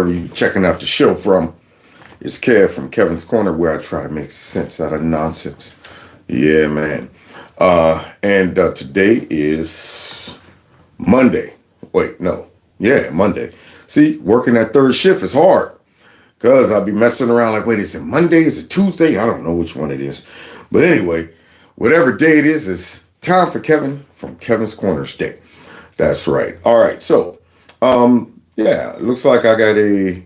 wherever you're checking out the show from. It's Kev from Kevin's Corner, where I try to make sense out of nonsense. Yeah, man. And today is Monday. Wait, no. Yeah, Monday. See, working that third shift is hard because I'll be messing around like, wait, is it Monday? Is it Tuesday? I don't know which one it is. But anyway, whatever day it is, it's time for Kevin from Kevin's Corner's Day. That's right. All right. So, yeah, it looks like I got a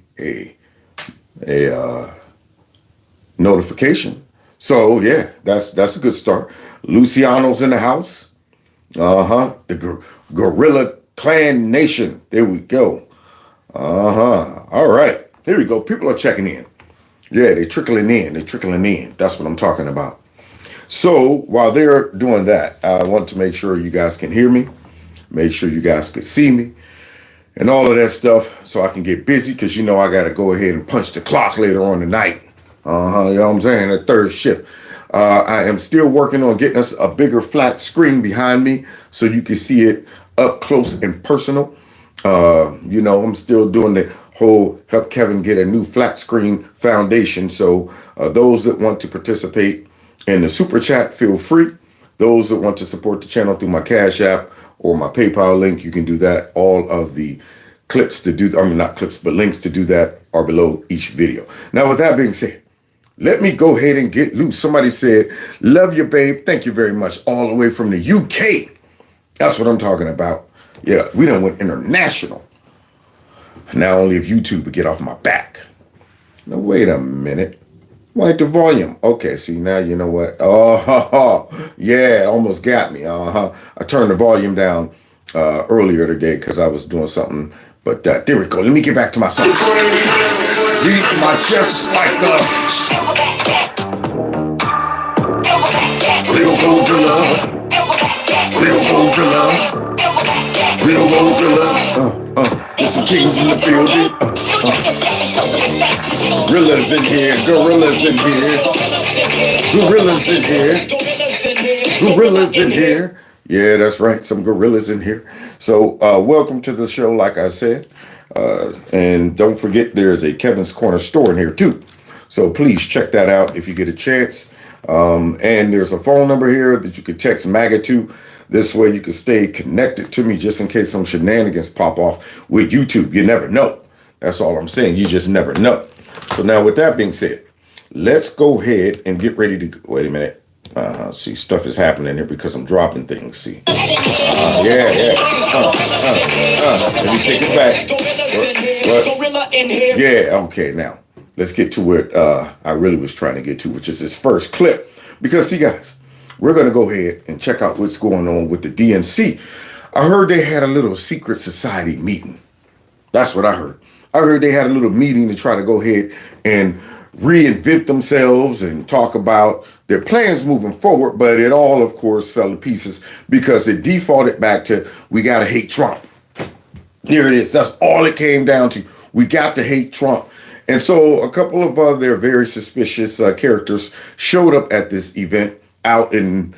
notification. So yeah, that's a good start. Luciano's in the house. The Gorilla Clan Nation. There we go. All right. Here we go. People are checking in. Yeah, they're trickling in. That's what I'm talking about. So while they're doing that, I want to make sure you guys can hear me. Make sure you guys can see me. And all of that stuff, so I can get busy, because you know I got to go ahead and punch the clock later on tonight. You know what I'm saying? The third shift. I am still working on getting us a bigger flat screen behind me so you can see it up close and personal. You know, I'm still doing the whole help Kevin get a new flat screen foundation. So those that want to participate in the super chat, feel free. Those that want to support the channel through my Cash App or my PayPal link, you can do that. All of the clips to do, not clips, but links to do that are below each video. Now, with that being said, let me go ahead and get loose. Somebody said, love you, babe. Thank you very much. All the way from the UK. That's what I'm talking about. Yeah, we done went international. Now only if YouTube would get off my back. Now, wait a minute. Why the volume? Okay, see, now you know what? Oh, yeah, it almost got me. I turned the volume down earlier today because I was doing something. But there we go. Let me get back to my song. Beat my chest like a real gorilla. Real gorilla. Real gorilla. There's some kings in the building. Gorillas in here. Gorillas in here. Gorillas in here. Gorillas in here. Yeah, that's right. Some gorillas in here. So welcome to the show, like I said. And don't forget, there's a Kevin's Corner store in here, too. So please check that out if you get a chance. And there's a phone number here that you can text MAGA to. This way you can stay connected to me just in case some shenanigans pop off with YouTube. You never know. That's all I'm saying. You just never know. So now with that being said, let's go ahead and get ready to go. Wait a minute. See, stuff is happening here because I'm dropping things. See. Yeah. Let me take it back. What? Yeah, okay, now. Let's get to what I really was trying to get to, which is this first clip. Because, see, guys, we're going to go ahead and check out what's going on with the DNC. I heard they had a little secret society meeting. That's what I heard. I heard they had a little meeting to try to go ahead and reinvent themselves and talk about their plans moving forward. But it all, of course, fell to pieces because it defaulted back to, we got to hate Trump. There it is. That's all it came down to. We got to hate Trump. And so a couple of their very suspicious characters showed up at this event out in,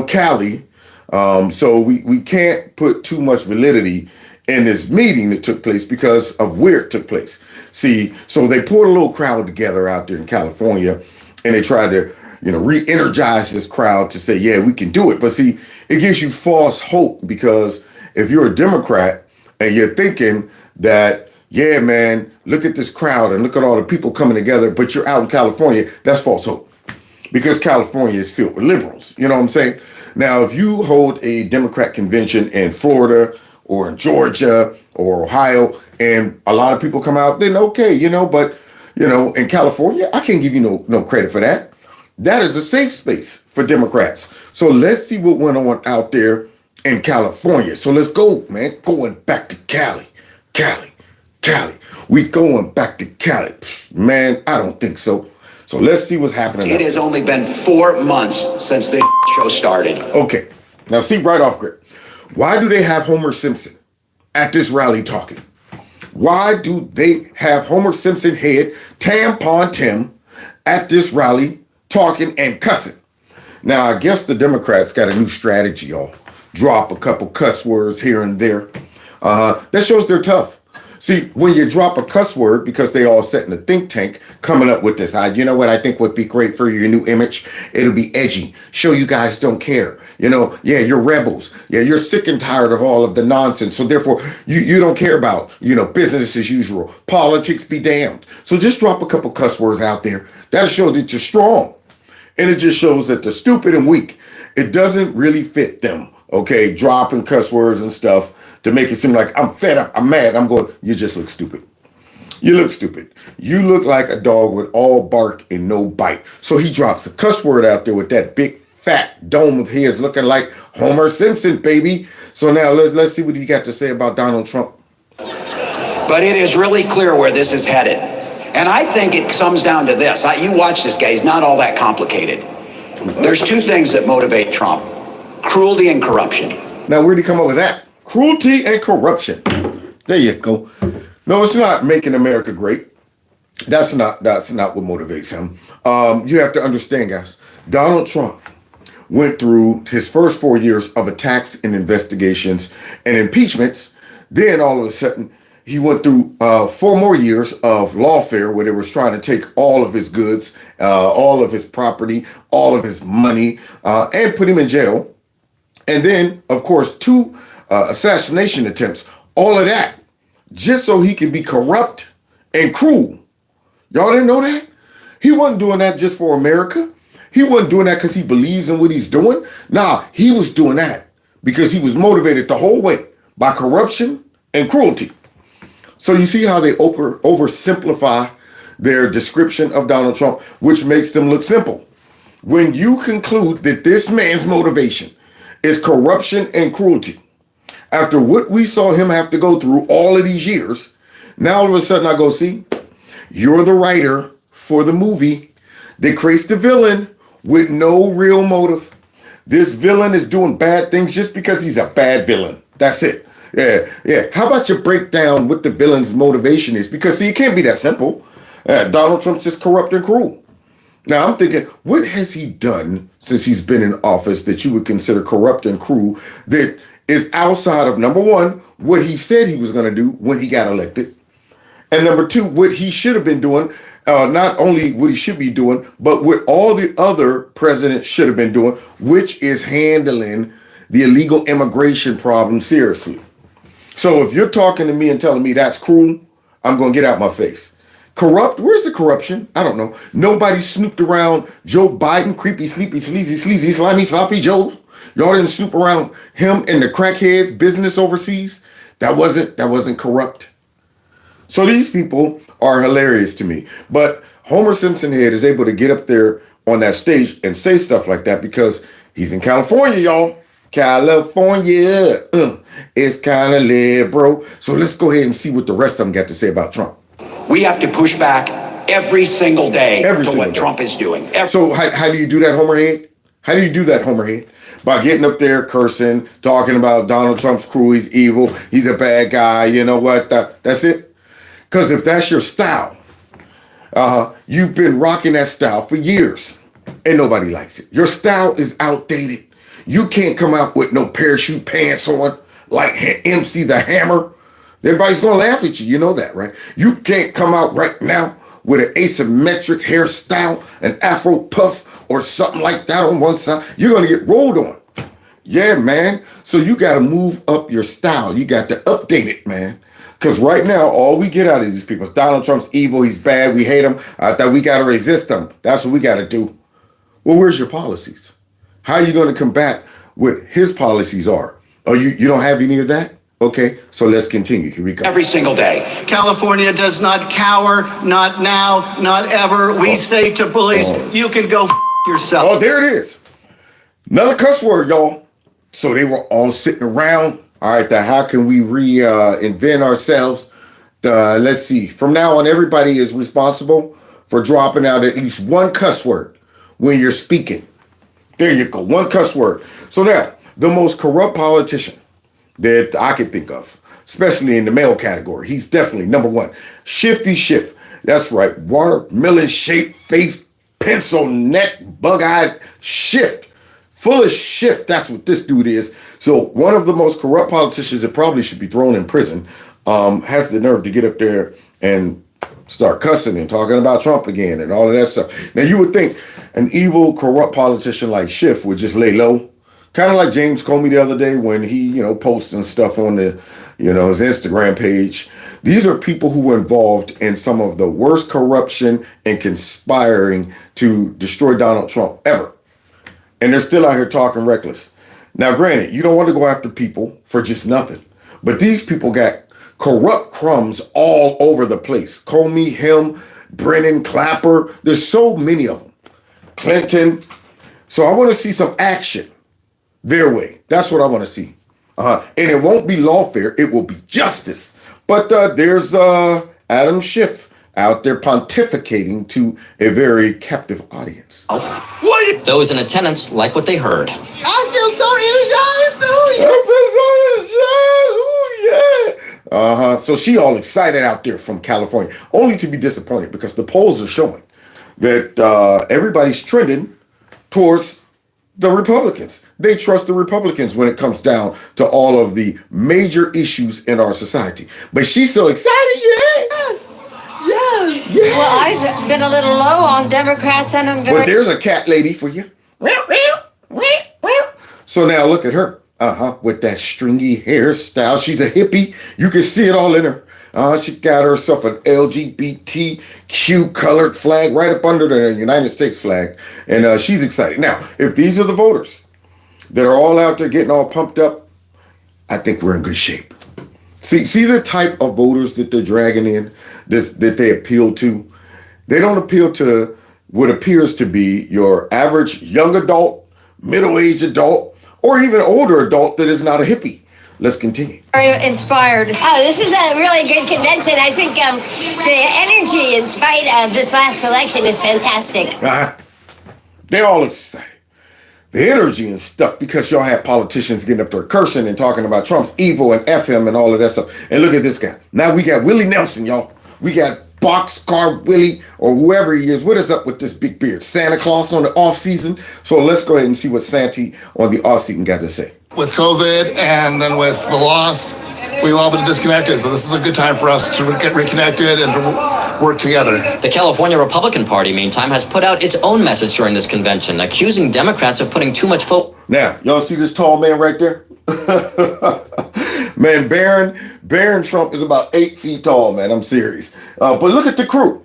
Cali. So we can't put too much validity in this meeting that took place because of where it took place. See, so they pulled a little crowd together out there in California and they tried to, re-energize this crowd to say, yeah, we can do it. But see, it gives you false hope because if you're a Democrat and you're thinking that, yeah, man, look at this crowd and look at all the people coming together, but you're out in California, that's false hope. Because California is filled with liberals. You know what I'm saying? Now, if you hold a Democrat convention in Florida or in Georgia or Ohio and a lot of people come out, then okay, but, in California, I can't give you no credit for that. That is a safe space for Democrats. So let's see what went on out there in California. So let's go, man. Going back to Cali. We going back to Cali. Man, I don't think so. So let's see what's happening. It has only been 4 months since the show started. Okay. Now see right off grip. Why do they have Homer Simpson at this rally talking? Why do they have Homer Simpson head, Tampon Tim, at this rally talking and cussing? Now, I guess the Democrats got a new strategy, y'all. Drop a couple cuss words here and there. That shows they're tough. See, when you drop a cuss word, because they all sit in a think tank coming up with this, you know what I think would be great for your new image? It'll be edgy. Show you guys don't care. You know, yeah, you're rebels. Yeah, you're sick and tired of all of the nonsense. So therefore, you don't care about, business as usual. Politics be damned. So just drop a couple cuss words out there. That'll show that you're strong. And it just shows that they're stupid and weak. It doesn't really fit them, okay? Dropping cuss words and stuff to make it seem like I'm fed up, I'm mad, I'm going, you just look stupid. You look stupid. You look like a dog with all bark and no bite. So he drops a cuss word out there with that big fat dome of his looking like Homer Simpson, baby. So now let's see what he got to say about Donald Trump. But it is really clear where this is headed. And I think it comes down to this. You watch this guy, he's not all that complicated. There's two things that motivate Trump: cruelty and corruption. Now, where'd he come up with that? Cruelty and corruption. There you go. No, it's not making America great. That's not what motivates him. You have to understand, guys, Donald Trump went through his first 4 years of attacks and investigations and impeachments. Then all of a sudden, he went through 4 more years of lawfare where they were trying to take all of his goods, all of his property, all of his money, and put him in jail. And then, of course, 2 assassination attempts, all of that, just so he could be corrupt and cruel. Y'all didn't know that? He wasn't doing that just for America. He wasn't doing that because he believes in what he's doing. Nah, he was doing that because he was motivated the whole way by corruption and cruelty. So you see how they oversimplify their description of Donald Trump, which makes them look simple. When you conclude that this man's motivation is corruption and cruelty, after what we saw him have to go through all of these years, now all of a sudden I go, see, you're the writer for the movie that creates the villain with no real motive. This villain is doing bad things just because he's a bad villain. That's it. Yeah. How about you break down what the villain's motivation is? Because, see, it can't be that simple. Donald Trump's just corrupt and cruel. Now, I'm thinking, what has he done since he's been in office that you would consider corrupt and cruel that is outside of, number one, what he said he was going to do when he got elected, and number 2, what he should have been doing, not only what he should be doing, but what all the other presidents should have been doing, which is handling the illegal immigration problem seriously. So if you're talking to me and telling me that's cruel, I'm going to get out my face. Corrupt? Where's the corruption? I don't know. Nobody snooped around Joe Biden, creepy, sleepy, sleazy, slimy, sloppy Joe. Y'all didn't snoop around him and the crackheads business overseas. That wasn't corrupt. So these people are hilarious to me. But Homer Simpson head is able to get up there on that stage and say stuff like that because he's in California, y'all. California. It's kind of liberal. So let's go ahead and see what the rest of them got to say about Trump. We have to push back every single day to what Trump is doing. So how do you do that, Homerhead? How do you do that, Homerhead? By getting up there cursing, talking about Donald Trump's cruel, he's evil, he's a bad guy, you know what? That's it. Because if that's your style, you've been rocking that style for years and nobody likes it. Your style is outdated. You can't come out with no parachute pants on like MC the Hammer. Everybody's going to laugh at you. You know that, right? You can't come out right now with an asymmetric hairstyle, an Afro puff or something like that on one side. You're going to get rolled on. Yeah, man. So you got to move up your style. You got to update it, man. Because right now, all we get out of these people is Donald Trump's evil, he's bad, we hate him, that we got to resist him. That's what we got to do. Well, where's your policies? How are you going to combat what his policies are? Oh, you don't have any of that? Okay, so let's continue. Here we go. Every single day. California does not cower, not now, not ever. We say to police, you can go yourself. Oh, there it is. Another cuss word, y'all. So they were all sitting around. All right, how can we reinvent ourselves? Let's see. From now on, everybody is responsible for dropping out at least one cuss word when you're speaking. There you go, one cuss word. So now, the most corrupt politician that I could think of, especially in the male category, he's definitely number 1. Shifty Schiff. That's right, watermelon-shaped face, pencil neck, bug-eyed Schiff. Full of shift, that's what this dude is. So one of the most corrupt politicians that probably should be thrown in prison. has the nerve to get up there and start cussing and talking about Trump again and all of that stuff. Now, you would think an evil, corrupt politician like Schiff would just lay low. Kind of like James Comey the other day when he, posting stuff on his Instagram page. These are people who were involved in some of the worst corruption and conspiring to destroy Donald Trump ever. And they're still out here talking reckless. Now, granted, you don't want to go after people for just nothing. But these people got corrupt crumbs all over the place. Comey, him, Brennan, Clapper. There's so many of them. Clinton. So I want to see some action their way. That's what I want to see. And it won't be lawfare. It will be justice. But there's Adam Schiff out there pontificating to a very captive audience. What? Those in attendance like what they heard. I feel so energized. Yeah. So she all excited out there from California, only to be disappointed because the polls are showing that everybody's trending towards the Republicans. They trust the Republicans when it comes down to all of the major issues in our society. But she's so excited, Yes. Well, I've been a little low on Democrats, and I'm very... Well, there's a cat lady for you. So now look at her. With that stringy hairstyle. She's a hippie. You can see it all in her. She got herself an LGBTQ colored flag right up under the United States flag. And she's excited. Now, if these are the voters that are all out there getting all pumped up, I think we're in good shape. See the type of voters that they're dragging in, that they appeal to? They don't appeal to what appears to be your average young adult, middle-aged adult, or even older adult that is not a hippie. Let's continue. Very inspired. Oh, this is a really good convention. I think the energy in spite of this last election is fantastic. They're all excited. The energy and stuff because y'all have politicians getting up there cursing and talking about Trump's evil and F him and all of that stuff. And look at this guy. Now we got Willie Nelson, y'all. We got Boxcar Willie or whoever he is. What is up with this big beard? Santa Claus on the off season. So let's go ahead and see what Santy on the off season got to say. With COVID and then with the loss, we've all been disconnected. So this is a good time for us to get reconnected and to work together. The California Republican Party, meantime, has put out its own message during this convention, accusing Democrats of putting too much focus. Now, y'all see this tall man right there? Man, Barron Trump is about 8 feet tall, man. I'm serious. But look at the crew.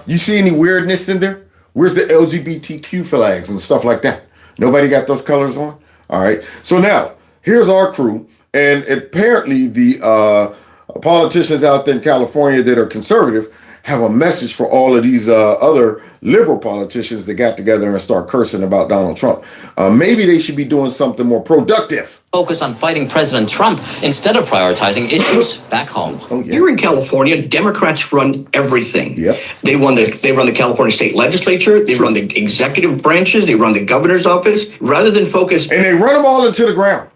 You see any weirdness in there? Where's the LGBTQ flags and stuff like that? Nobody got those colors on? All right. So now, here's our crew. And apparently the politicians out there in California that are conservative have a message for all of these other liberal politicians that got together and start cursing about Donald Trump. Maybe they should be doing something more productive. Focus on fighting President Trump instead of prioritizing issues back home. Oh, yeah. Here in California, Democrats run everything. Yep. They run the California state legislature. They run the executive branches. They run the governor's office. Rather than focus, and they run them all into the ground.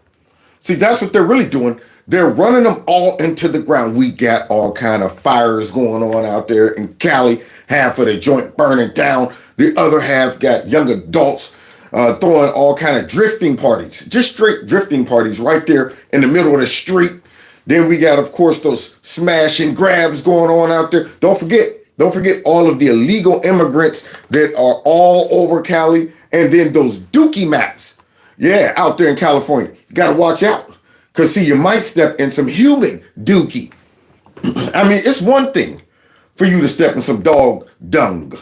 See, that's what they're really doing. They're running them all into the ground. We got all kind of fires going on out there in Cali. Half of the joint burning down. The other half got young adults throwing all kind of drifting parties. Just straight drifting parties right there in the middle of the street. Then we got, of course, those smash and grabs going on out there. Don't forget all of the illegal immigrants that are all over Cali. And then those dookie maps. Yeah, out there in California. You got to watch out. Because, see, you might step in some human dookie. I mean, it's one thing for you to step in some dog dung.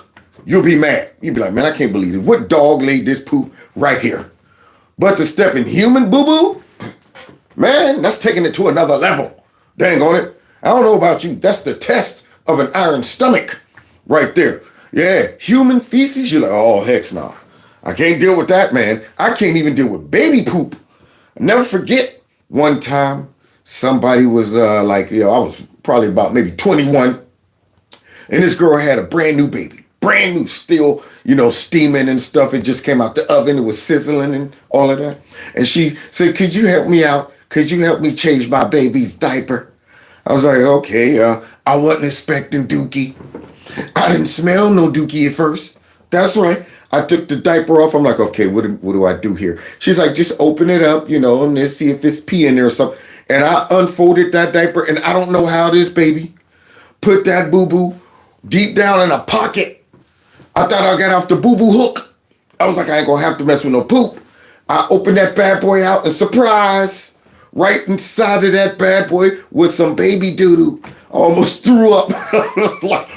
You'll be mad. You'll be like, man, I can't believe it. What dog laid this poop right here? But to step in human boo-boo, man, that's taking it to another level. Dang on it. I don't know about you. That's the test of an iron stomach right there. Yeah, human feces, you're like, oh, heck no. I can't deal with that, man. I can't even deal with baby poop. I'll never forget. One time, somebody was I was probably about maybe 21, and this girl had a brand new baby, brand new, still, steaming and stuff. It just came out the oven. It was sizzling and all of that. And she said, could you help me out? Could you help me change my baby's diaper? I was like, okay, I wasn't expecting dookie. I didn't smell no dookie at first. That's right. I took the diaper off. I'm like, okay, what do I do here? She's like, just open it up, and let's see if it's pee in there or something. And I unfolded that diaper, and I don't know how this baby put that boo-boo deep down in a pocket. I thought I got off the boo-boo hook. I was like, I ain't gonna have to mess with no poop. I opened that bad boy out, and surprise, right inside of that bad boy was some baby doo-doo. I almost threw up. Like,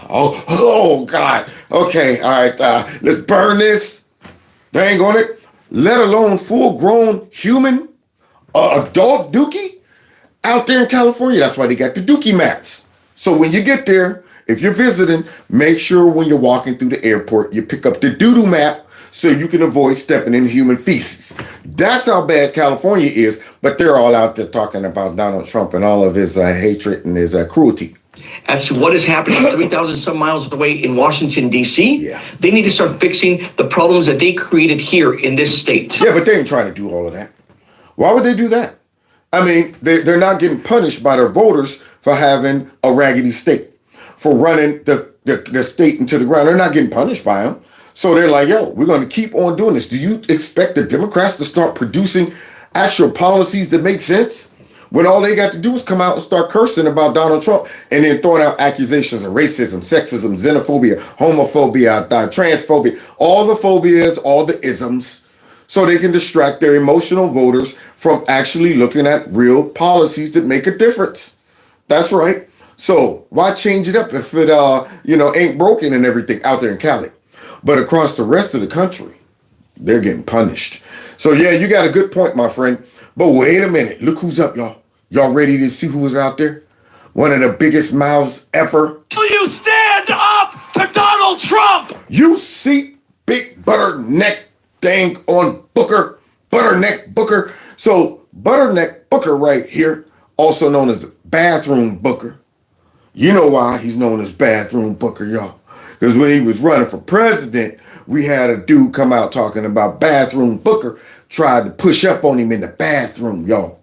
oh God. Okay, all right, let's burn this. Dang on it. Let alone full-grown human adult dookie out there in California. That's why they got the dookie mats. So when you get there, if you're visiting, make sure when you're walking through the airport, you pick up the doo-doo map so you can avoid stepping in human feces. That's how bad California is, but they're all out there talking about Donald Trump and all of his hatred and his cruelty. As to what is happening 3,000 some miles away in Washington, D.C., they need to start fixing the problems that they created here in this state. Yeah, but they ain't trying to do all of that. Why would they do that? I mean, they're not getting punished by their voters for having a raggedy state, for running the state into the ground. They're not getting punished by them. So they're like, yo, we're going to keep on doing this. Do you expect the Democrats to start producing actual policies that make sense when all they got to do is come out and start cursing about Donald Trump and then throwing out accusations of racism, sexism, xenophobia, homophobia, transphobia, all the phobias, all the isms, so they can distract their emotional voters from actually looking at real policies that make a difference. That's right. So why change it up if it ain't broken and everything out there in Cali? But across the rest of the country, they're getting punished. So yeah, you got a good point, my friend. But wait a minute. Look who's up, y'all. Y'all ready to see who was out there? One of the biggest mouths ever. Will you stand up to Donald Trump? You see big butterneck dang on Booker. Butterneck Booker. So Butterneck Booker right here, also known as Bathroom Booker. You know why he's known as Bathroom Booker, y'all. Because when he was running for president, we had a dude come out talking about Bathroom Booker, tried to push up on him in the bathroom, y'all,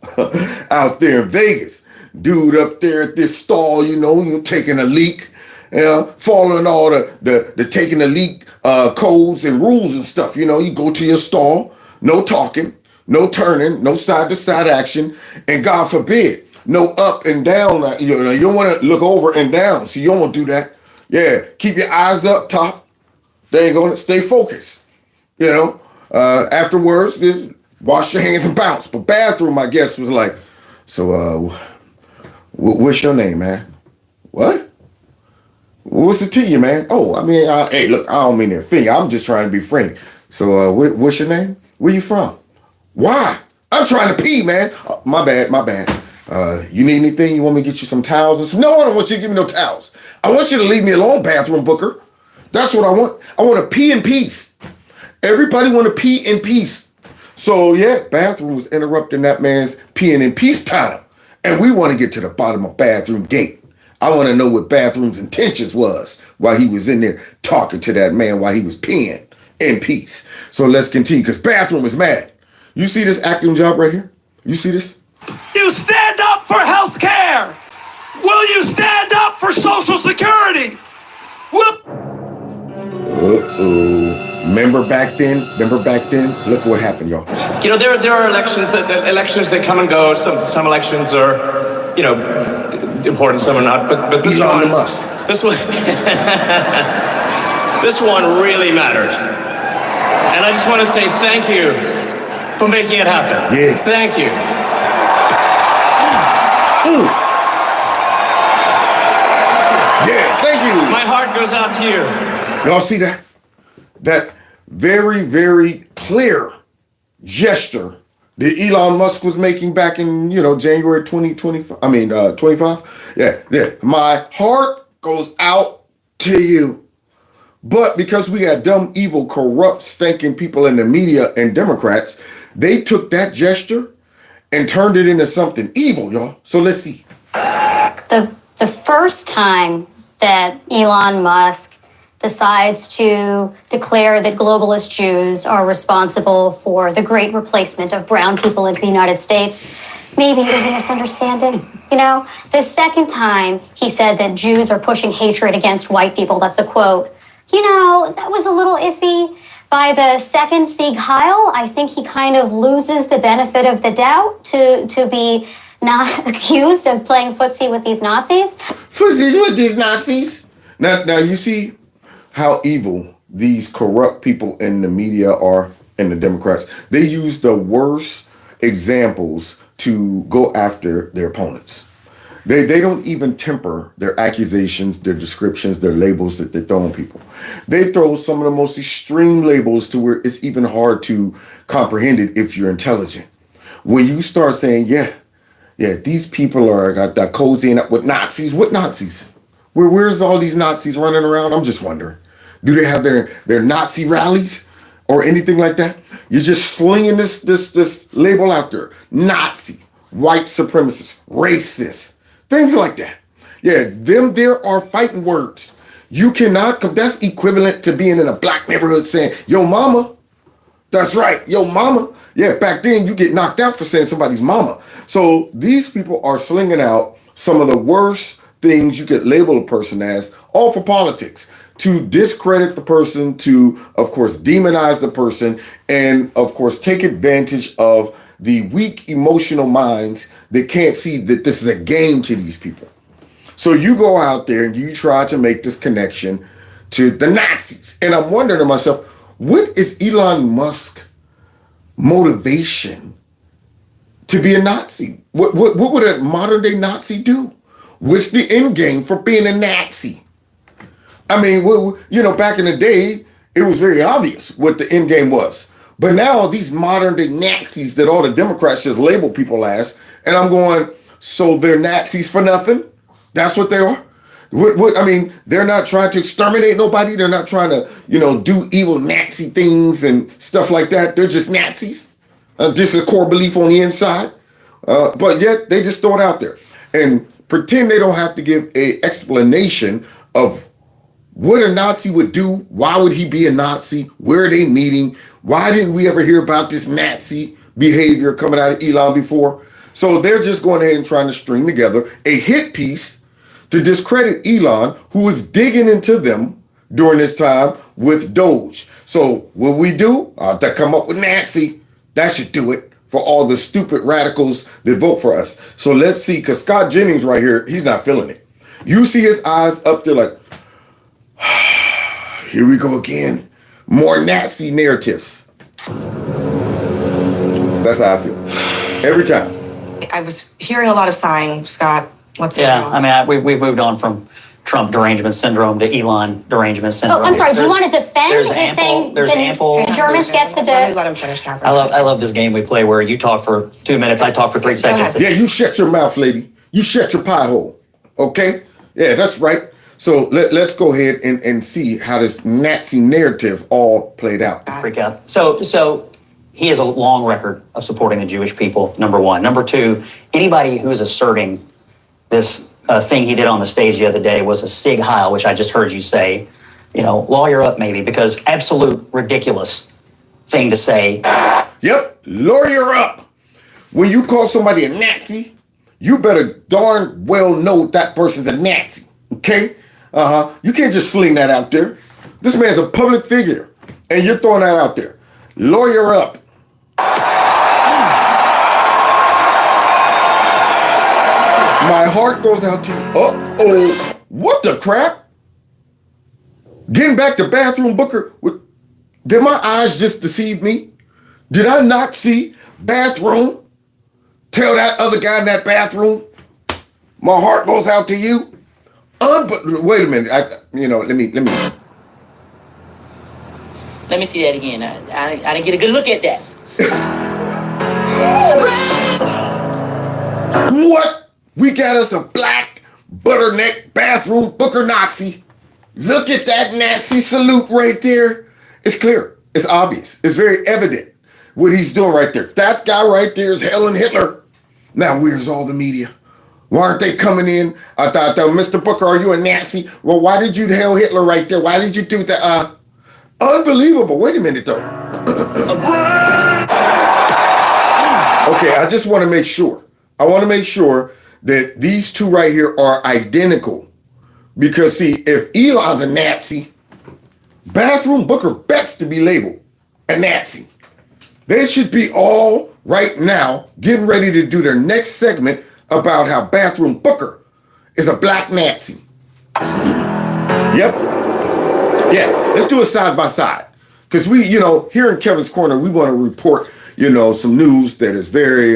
out there in Vegas. Dude up there at this stall, taking a leak, following all the taking a leak codes and rules and stuff. You go to your stall, no talking, no turning, no side-to-side action, and God forbid, no up and down. You don't want to look over and down, so you don't want to do that. Yeah, keep your eyes up top. They ain't gonna stay focused. Afterwards, wash your hands and bounce. But bathroom, I guess, was like, so what's your name, man? What? What's it to you, man? Oh, I mean, hey, look, I don't mean to offend you. I'm just trying to be friendly. So what's your name? Where you from? Why? I'm trying to pee, man. My bad. You need anything? You want me to get you some towels? No, I don't want you to give me no towels. I want you to leave me alone, Bathroom Booker. That's what I want. I want to pee in peace. Everybody want to pee in peace. So yeah, Bathroom was interrupting that man's peeing in peace time. And we want to get to the bottom of Bathroom Gate. I want to know what Bathroom's intentions was while he was in there talking to that man while he was peeing in peace. So let's continue, because Bathroom is mad. You see this acting job right here? You see this? You stand up for health care. Will you stand up for Social Security? Remember back then? Look what happened, y'all. There are elections that come and go. Some elections are, important, some are not. But this Elon one, Musk. this one, this one really mattered. And I just want to say thank you for making it happen. Yeah. Thank you. Yeah, thank you. My heart goes out to you. Y'all see that? That very, very clear gesture that Elon Musk was making back in, January 2025. 25. Yeah. My heart goes out to you. But because we got dumb, evil, corrupt, stinking people in the media and Democrats, they took that gesture and turned it into something evil, y'all. So let's see. The first time that Elon Musk decides to declare that globalist Jews are responsible for the great replacement of brown people into the United States, maybe it was a misunderstanding. The second time he said that Jews are pushing hatred against white people, that's a quote, that was a little iffy. by the second Sieg Heil, I think he kind of loses the benefit of the doubt to be not accused of playing footsie with these Nazis. Footsies with these Nazis. Now you see how evil these corrupt people in the media are, and the Democrats. They use the worst examples to go after their opponents. They don't even temper their accusations, their descriptions, their labels that they throw on people. They throw some of the most extreme labels to where it's even hard to comprehend it if you're intelligent. When you start saying, yeah, these people are got cozying up with Nazis. What Nazis? Where's all these Nazis running around? I'm just wondering. Do they have their Nazi rallies or anything like that? You're just slinging this label out there. Nazi, white supremacist, racist, things like that. Yeah, there are fighting words. You cannot, that's equivalent to being in a black neighborhood saying, yo mama. That's right, yo mama. Yeah, back then you get knocked out for saying somebody's mama. So these people are slinging out some of the worst things you could label a person as, all for politics, to discredit the person, to, of course, demonize the person, and, of course, take advantage of the weak emotional minds that can't see that this is a game to these people. So you go out there and you try to make this connection to the Nazis. And I'm wondering to myself, what is Elon Musk's motivation to be a Nazi? What would a modern day Nazi do? What's the end game for being a Nazi? I mean, back in the day, it was very obvious what the end game was. But now these modern day Nazis that all the Democrats just label people as, and I'm going, so they're Nazis for nothing? That's what they are? I mean, they're not trying to exterminate nobody. They're not trying to, do evil Nazi things and stuff like that. They're just Nazis. Just a core belief on the inside. But yet they just throw it out there and pretend they don't have to give an explanation of what a Nazi would do. Why would he be a Nazi? Where are they meeting? Why didn't we ever hear about this Nazi behavior coming out of Elon before? So they're just going ahead and trying to string together a hit piece to discredit Elon, who was digging into them during this time with Doge. So what we do, to come up with Nazi, that should do it for all the stupid radicals that vote for us. So let's see, because Scott Jennings right here, he's not feeling it. You see his eyes up there like, here we go again. More Nazi narratives. That's how I feel. Every time. I was hearing a lot of sighing, Scott. What's the deal? I mean, we've moved on from Trump derangement syndrome to Elon derangement syndrome. Oh, I'm sorry. Do you want to defend his saying there's ample. the Germans get to Let him finish, Catherine. I love this game we play where you talk for 2 minutes, I talk for 3 seconds. Yeah, you shut your mouth, lady. You shut your pie hole. Okay? Yeah, that's right. So let's go ahead and see how this Nazi narrative all played out. Freak out. So he has a long record of supporting the Jewish people, number one. Number two, anybody who is asserting this thing he did on the stage the other day was a Sieg Heil, which I just heard you say, lawyer up maybe, because absolute ridiculous thing to say. Yep, lawyer up. When you call somebody a Nazi, you better darn well know that person's a Nazi, okay? You can't just sling that out there. This man's a public figure, and you're throwing that out there. Lawyer up. My heart goes out to you. Uh-oh. What the crap? Getting back to bathroom Booker. Did my eyes just deceive me? Did I not see bathroom? Tell that other guy in that bathroom. My heart goes out to you. Wait a minute. Let me. Let me see that again. I didn't get a good look at that. What? We got us a black butterneck bathroom Booker Nazi. Look at that Nazi salute right there. It's clear. It's obvious. It's very evident what he's doing right there. That guy right there is Helen Hitler. Now, where's all the media? Why aren't they coming in? I thought, Mr. Booker, are you a Nazi? Well, why did you hail Hitler right there? Why did you do that? Unbelievable. Wait a minute, though. Okay, I just want to make sure. I want to make sure that these two right here are identical. Because, see, if Elon's a Nazi, Bathroom Booker bets to be labeled a Nazi. They should be all right now getting ready to do their next segment about how Bathroom Booker is a black Nazi. Yep. Yeah, let's do it side by side. Because we, here in Kevin's Corner, we want to report, some news that is very,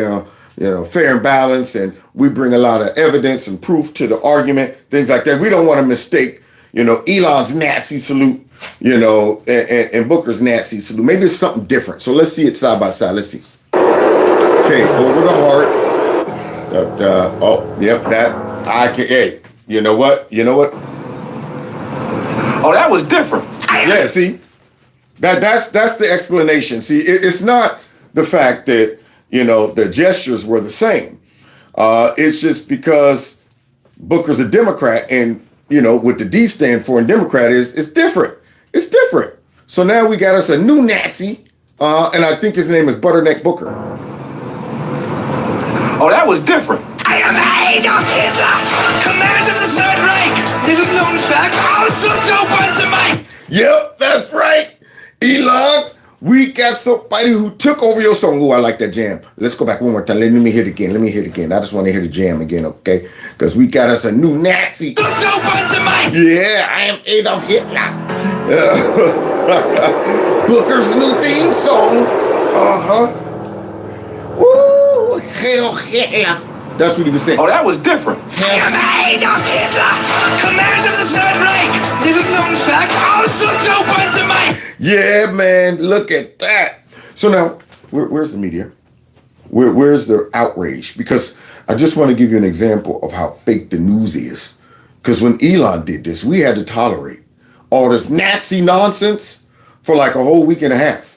fair and balanced, and we bring a lot of evidence and proof to the argument, things like that. We don't want to mistake, Elon's Nat-see salute, and Booker's Nat-see salute. Maybe it's something different. So let's see it side by side. Let's see. Okay, over the heart. Hey, you know what? Oh, that was different. Yeah, see? That's the explanation. See, it's not the fact that, the gestures were the same. It's just because Booker's a Democrat, and, what the D stand for in Democrat is different. It's different. So now we got us a new Nazi, and I think his name is Butterneck Booker. Oh, that was different. I am Adolf Hitler, commander of the Third Reich. Little known fact, also dope as a mic. Yep, that's right. Elon, we got somebody who took over your song. Oh, I like that jam. Let's go back one more time. Let me hear it again. I just want to hear the jam again, okay? Because we got us a new Nazi. Yeah, I am Adolf Hitler. Booker's new theme song. Woo, Hail Hitler. That's what he was saying. Oh, that was different. I am Adolf Hitler, commander of the Third Reich. Little known fact, also dope as a mic. Yeah, man, look at that. So now, where's the media? Where's the outrage? Because I just want to give you an example of how fake the news is. Because when Elon did this, we had to tolerate all this Nazi nonsense for like a whole week and a half.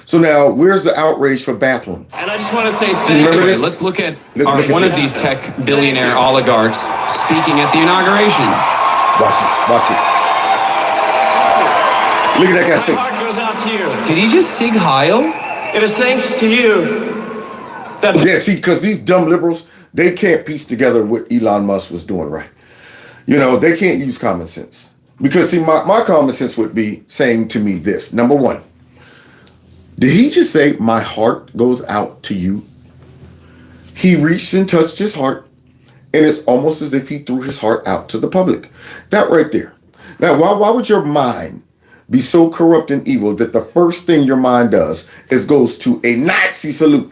So now, where's the outrage for bathroom? And I just want to say, let's look at one of these tech billionaire oligarchs speaking at the inauguration. Watch this. Look at that guy's face. My heart goes out to you. Did he just sig heil? It is thanks to you. Yeah, see, because these dumb liberals, they can't piece together what Elon Musk was doing right. They can't use common sense. Because, see, my common sense would be saying to me this. Number one, did he just say, my heart goes out to you? He reached and touched his heart, and it's almost as if he threw his heart out to the public. That right there. Now, why would your mind be so corrupt and evil that the first thing your mind does is goes to a Nazi salute?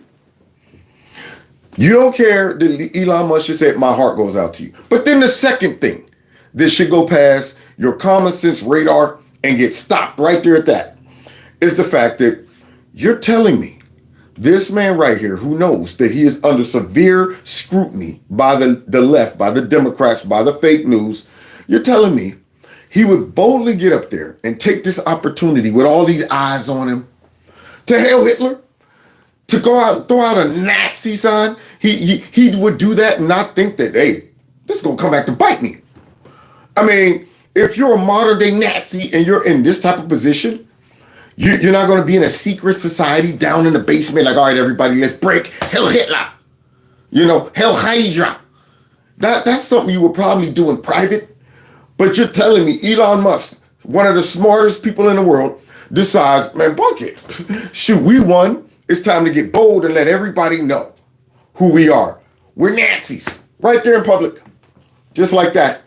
You don't care that Elon Musk should say, my heart goes out to you. But then the second thing that should go past your common sense radar and get stopped right there at that is the fact that you're telling me this man right here who knows that he is under severe scrutiny by the left, by the Democrats, by the fake news, you're telling me he would boldly get up there and take this opportunity with all these eyes on him to hail Hitler, to go out and throw out a Nazi sign. He would do that and not think that, hey, this is going to come back to bite me. I mean, if you're a modern day Nazi and you're in this type of position, you're not going to be in a secret society down in the basement like, all right, everybody, let's break. Hail Hitler. Hail Hydra. That's something you would probably do in private. But you're telling me Elon Musk, one of the smartest people in the world, decides, man, bunk it. Shoot, we won. It's time to get bold and let everybody know who we are. We're Nazis. Right there in public. Just like that.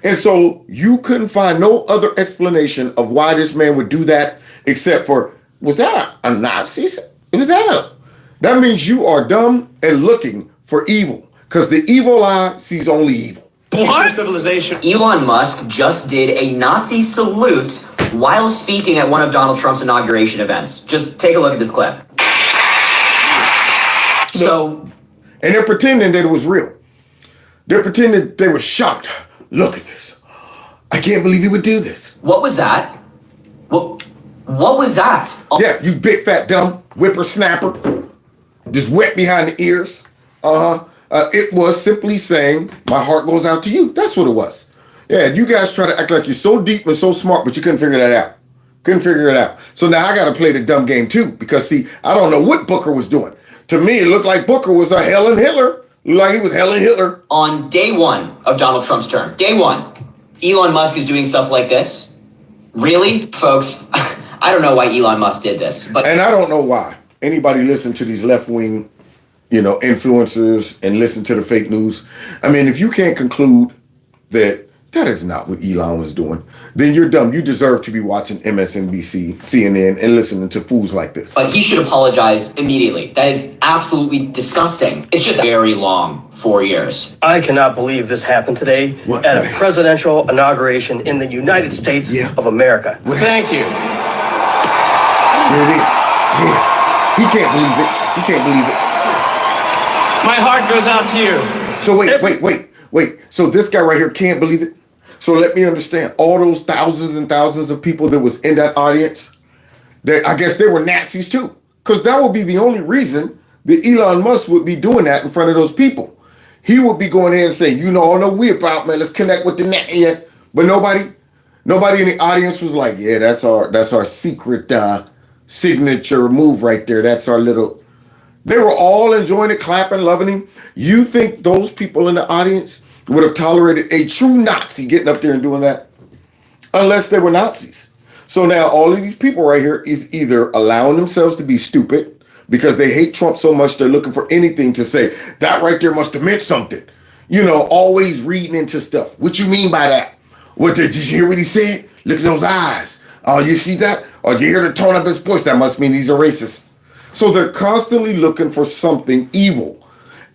And so you couldn't find no other explanation of why this man would do that except for, was that a Nazi? That means you are dumb and looking for evil. Because the evil eye sees only evil. What? Civilization. Elon Musk just did a Nazi salute while speaking at one of Donald Trump's inauguration events. Just take a look at this clip. And they're pretending that it was real. They're pretending they were shocked. Look at this. I can't believe he would do this. What was that? What was that? Yeah, you big fat dumb whippersnapper. Just wet behind the ears. It was simply saying, my heart goes out to you. That's what it was. Yeah, you guys try to act like you're so deep and so smart, but you couldn't figure that out. So now I got to play the dumb game too, because see, I don't know what Booker was doing. To me, it looked like Booker was a Helen Hitler. Like he was Helen Hitler. On day one of Donald Trump's term, day one, Elon Musk is doing stuff like this. Really, folks? I don't know why Elon Musk did this, but and I don't know why anybody listen to these left-wing, influencers and listen to the fake news. I mean, if you can't conclude that is not what Elon was doing, then you're dumb. You deserve to be watching MSNBC, CNN, and listening to fools like this. But he should apologize immediately. That is absolutely disgusting. It's just very long, 4 years. I cannot believe this happened today at a presidential inauguration in the United States of America. Thank you. There it is. Yeah. He can't believe it. He can't believe it. My heart goes out to you. So wait. So this guy right here can't believe it? So let me understand. All those thousands and thousands of people that was in that audience, I guess they were Nazis too. Because that would be the only reason that Elon Musk would be doing that in front of those people. He would be going in and saying, all we about, man, let's connect with the net here. But nobody in the audience was like, yeah, that's our secret signature move right there. That's our little. They were all enjoying it, clapping, loving him. You think those people in the audience would have tolerated a true Nazi getting up there and doing that? Unless they were Nazis. So now all of these people right here is either allowing themselves to be stupid because they hate Trump so much they're looking for anything to say. That right there must have meant something. Always reading into stuff. What you mean by that? Did you hear what he said? Look at those eyes. Oh, you see that? Or you hear the tone of his voice? That must mean he's a racist. So they're constantly looking for something evil.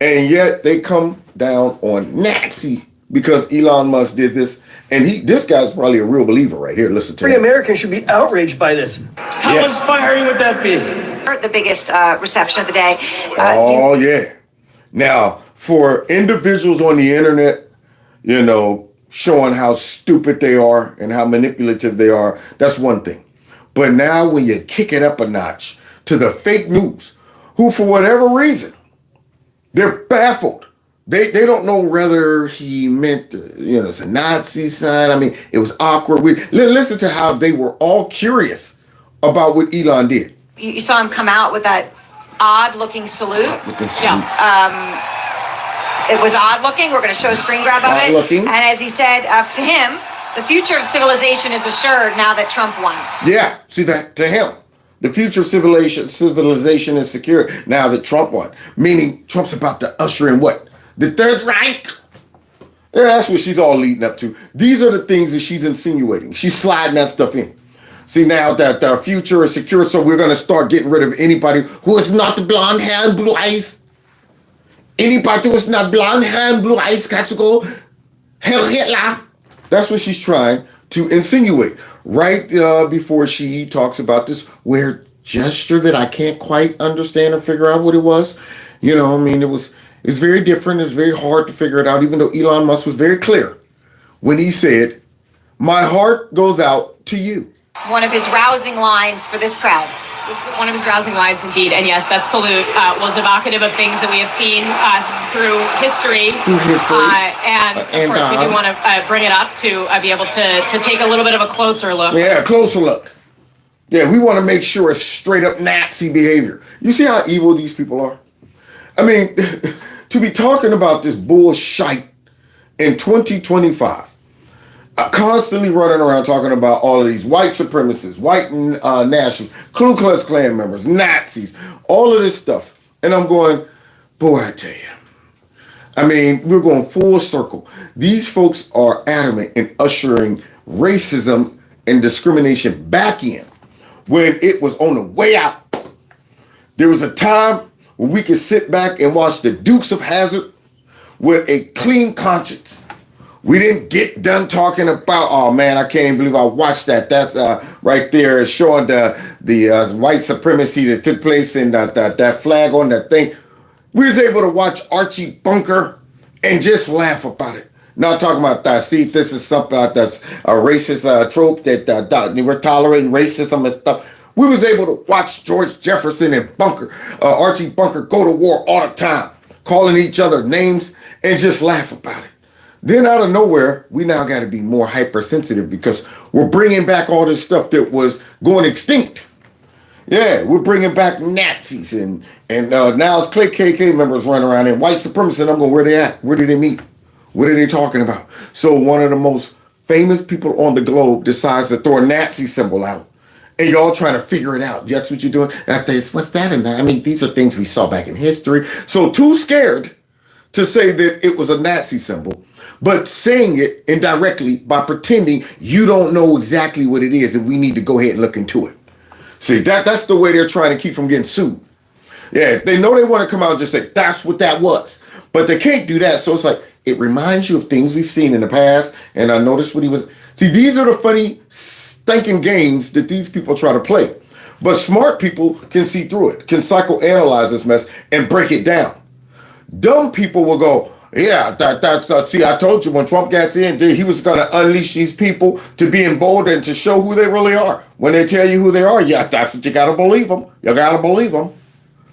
And yet they come down on Nat-see because Elon Musk did this. And this guy's probably a real believer right here. Listen to Free him. Americans should be outraged by this. How inspiring would that be? The biggest reception of the day. Yeah. Now, for individuals on the internet, showing how stupid they are and how manipulative they are, that's one thing. But now when you kick it up a notch to the fake news, who for whatever reason, they're baffled. They don't know whether he meant, it's a Nazi sign. I mean, it was awkward. Listen to how they were all curious about what Elon did. You saw him come out with that odd-looking salute. It was odd-looking. We're going to show a screen grab of it. Odd-looking. And as he said, to him, the future of civilization is assured now that Trump won. Yeah, see that to him. The future of civilization is secure now that Trump won. Meaning Trump's about to usher in what? The Third Reich? Yeah, that's what she's all leading up to. These are the things that she's insinuating. She's sliding that stuff in. See, now that the future is secure, so we're going to start getting rid of anybody who is not blonde hair and blue eyes. Anybody who is not blonde hair and blue eyes got to go Hell Hitler. That's what she's trying to insinuate. Right before she talks about this weird gesture that I can't quite understand or figure out what it was. It's very different. It's very hard to figure it out, even though Elon Musk was very clear when he said, my heart goes out to you. One of his rousing lines for this crowd. One of his rousing lines, indeed. And yes, that salute was evocative of things that we have seen through history. And of course, we do want to bring it up to be able to take a little bit of a closer look. Yeah, a closer look. Yeah, we want to make sure it's straight up Nazi behavior. You see how evil these people are? I mean, to be talking about this bullshit in 2025. Constantly running around talking about all of these white supremacists, white national, Ku Klux Klan members, Nazis, all of this stuff. And I'm going, boy, I tell you. I mean, we're going full circle. These folks are adamant in ushering racism and discrimination back in when it was on the way out. There was a time when we could sit back and watch the Dukes of Hazzard with a clean conscience. We didn't get done talking about, oh man, I can't even believe I watched that. That's right there showing the white supremacy that took place in that flag on that thing. We was able to watch Archie Bunker and just laugh about it. Not talking about that. See, this is something that's a racist trope that we're tolerating racism and stuff. We was able to watch George Jefferson and Archie Bunker go to war all the time, calling each other names and just laugh about it. Then out of nowhere, we now got to be more hypersensitive because we're bringing back all this stuff that was going extinct. Yeah, we're bringing back Nazis and now it's KKK members running around and white supremacists. And I'm going, where they at? Where did they meet? What are they talking about? So one of the most famous people on the globe decides to throw a Nazi symbol out. And y'all trying to figure it out. That's what you're doing. What's that? I mean, these are things we saw back in history. So too scared to say that it was a Nazi symbol, but saying it indirectly by pretending you don't know exactly what it is and we need to go ahead and look into it. See, that's the way they're trying to keep from getting sued. Yeah, they know they want to come out and just say, that's what that was. But they can't do that. So it's like, it reminds you of things we've seen in the past. And I noticed what he was. See, these are the funny, stinking games that these people try to play. But smart people can see through it, can psychoanalyze this mess and break it down. Dumb people will go, yeah, that's see, I told you when Trump gets in, he was going to unleash these people to be in Boulder and to show who they really are. When they tell you who they are, yeah, that's what you got to believe them. You got to believe them.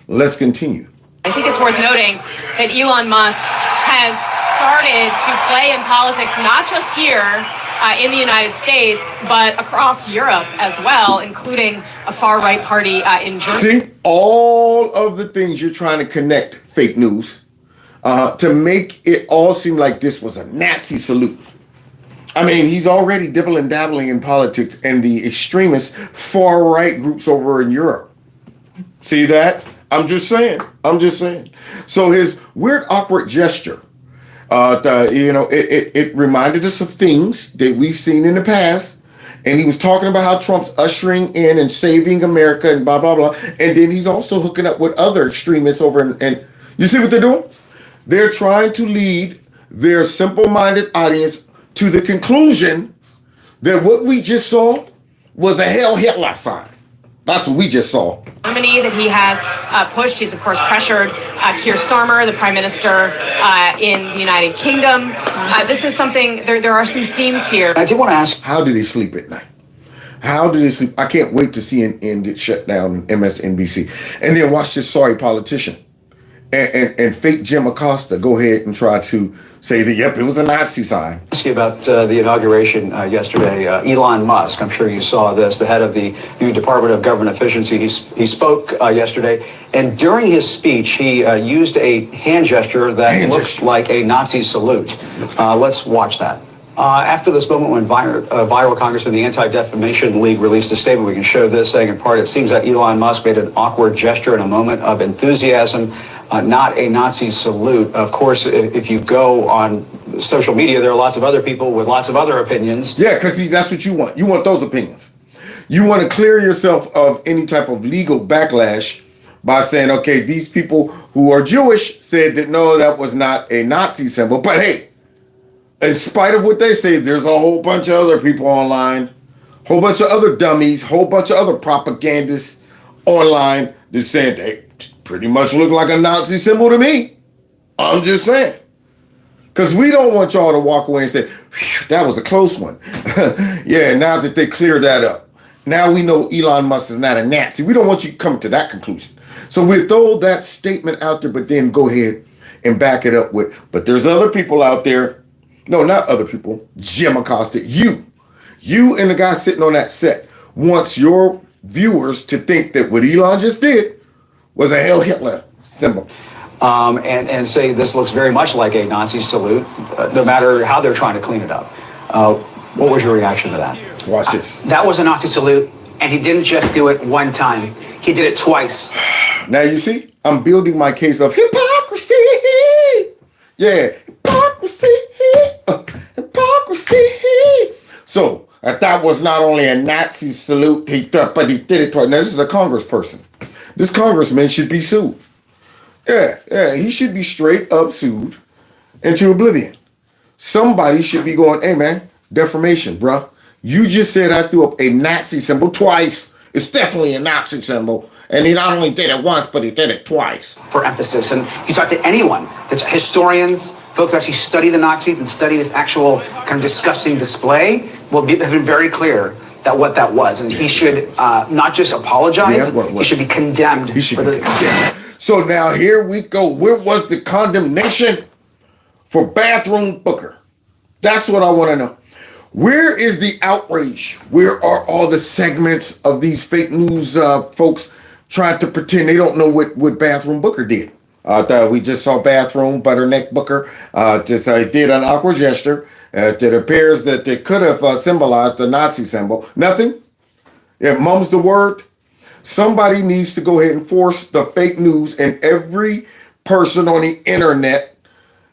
Let's continue. I think it's worth noting that Elon Musk has started to play in politics, not just here in the United States, but across Europe as well, including a far-right party in Germany. See, all of the things you're trying to connect, fake news, to make it all seem like this was a Nazi salute. I mean, he's already dabbling in politics and the extremist far-right groups over in Europe. See that? I'm just saying. So his weird, awkward gesture, it reminded us of things that we've seen in the past. And he was talking about how Trump's ushering in and saving America and blah, blah, blah. And then he's also hooking up with other extremists over. And you see what they're doing? They're trying to lead their simple-minded audience to the conclusion that what we just saw was a Hail Hitler sign. That's what we just saw. Germany that he has pushed. He's, of course, pressured Keir Starmer, the prime minister in the United Kingdom. This is something, there are some themes here. I do want to ask, how do they sleep at night? How do they sleep? I can't wait to see CNN get shut down, MSNBC. And then watch this sorry politician and fake Jim Acosta go ahead and try to say that, yep, it was a Nazi sign. Ask you about the inauguration yesterday. Elon Musk, I'm sure you saw this, the head of the new Department of Government Efficiency. He spoke yesterday, and during his speech, he used a hand gesture that looked like a Nazi salute. Let's watch that. After this moment went viral, Congressman, the Anti-Defamation League released a statement. We can show this, saying in part, it seems that Elon Musk made an awkward gesture in a moment of enthusiasm, not a Nazi salute. Of course, if you go on social media, there are lots of other people with lots of other opinions. Yeah, because that's what you want. You want those opinions. You want to clear yourself of any type of legal backlash by saying, okay, these people who are Jewish said that, no, that was not a Nazi symbol. But hey, in spite of what they say, there's a whole bunch of other people online, whole bunch of other dummies, whole bunch of other propagandists online that said they pretty much look like a Nazi symbol to me. I'm just saying. Because we don't want y'all to walk away and say, that was a close one. Yeah, now that they cleared that up. Now we know Elon Musk is not a Nazi. We don't want you to come to that conclusion. So we throw that statement out there, but then go ahead and back it up with, but there's other people out there. No, not other people. Jim Acosta, you and the guy sitting on that set wants your viewers to think that what Elon just did was a Hail Hitler symbol. And say this looks very much like a Nazi salute, no matter how they're trying to clean it up. What was your reaction to that? Watch this. That was a Nazi salute, and he didn't just do it one time. He did it twice. Now you see, I'm building my case of hypocrisy. Yeah, hypocrisy. Hypocrisy. So that was not only a Nazi salute, but he did it twice. Now this is a congressperson. This congressman should be sued. Yeah, he should be straight up sued into oblivion. Somebody should be going, hey man, defamation, bruh. You just said I threw up a Nazi symbol twice. It's definitely a Nazi symbol. And he not only did it once, but he did it twice. For emphasis. And you talk to anyone, that's historians, folks who actually study the Nazis and study this actual kind of disgusting display, have been very clear that what that was. And he should not just apologize, he should be condemned. He should be condemned. So now here we go. Where was the condemnation for Bathroom Booker? That's what I want to know. Where is the outrage? Where are all the segments of these fake news folks trying to pretend they don't know what Bathroom Booker did? We just saw Bathroom Butterneck Booker did an awkward gesture It appears that it could have symbolized the Nazi symbol. Nothing. It mum's the word. Somebody needs to go ahead and force the fake news, and every person on the internet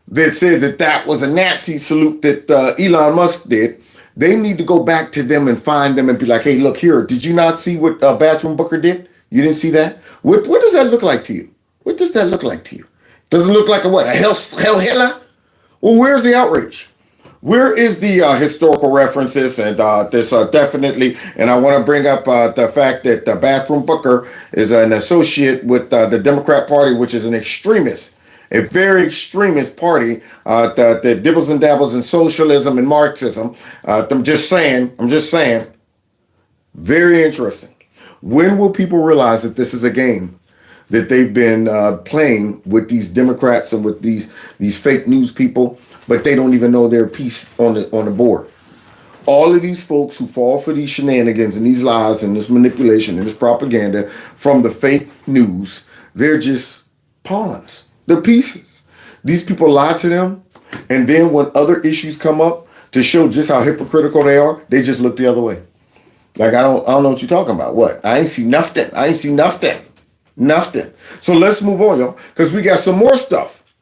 that said that that was a Nazi salute that Elon Musk did, they need to go back to them and find them and be like, hey, look here, did you not see what Bathroom Booker did? You didn't see that? What does that look like to you? What does that look like to you? Does it look like a what? A hell Hitler? Well, where's the outrage? Where is the historical references? And there's definitely, and I want to bring up the fact that Bathroom Booker is an associate with the Democrat Party, which is an extremist, a very extremist party that dibbles and dabbles in socialism and Marxism. I'm just saying. Very interesting. When will people realize that this is a game that they've been playing with these Democrats and with these fake news people, but they don't even know their piece on the board? All of these folks who fall for these shenanigans and these lies and this manipulation and this propaganda from the fake news, they're just pawns. They're pieces. These people lie to them, and then when other issues come up to show just how hypocritical they are, they just look the other way. Like, I don't know what you're talking about. What? I ain't see nothing. Nothing. So let's move on, y'all, because we got some more stuff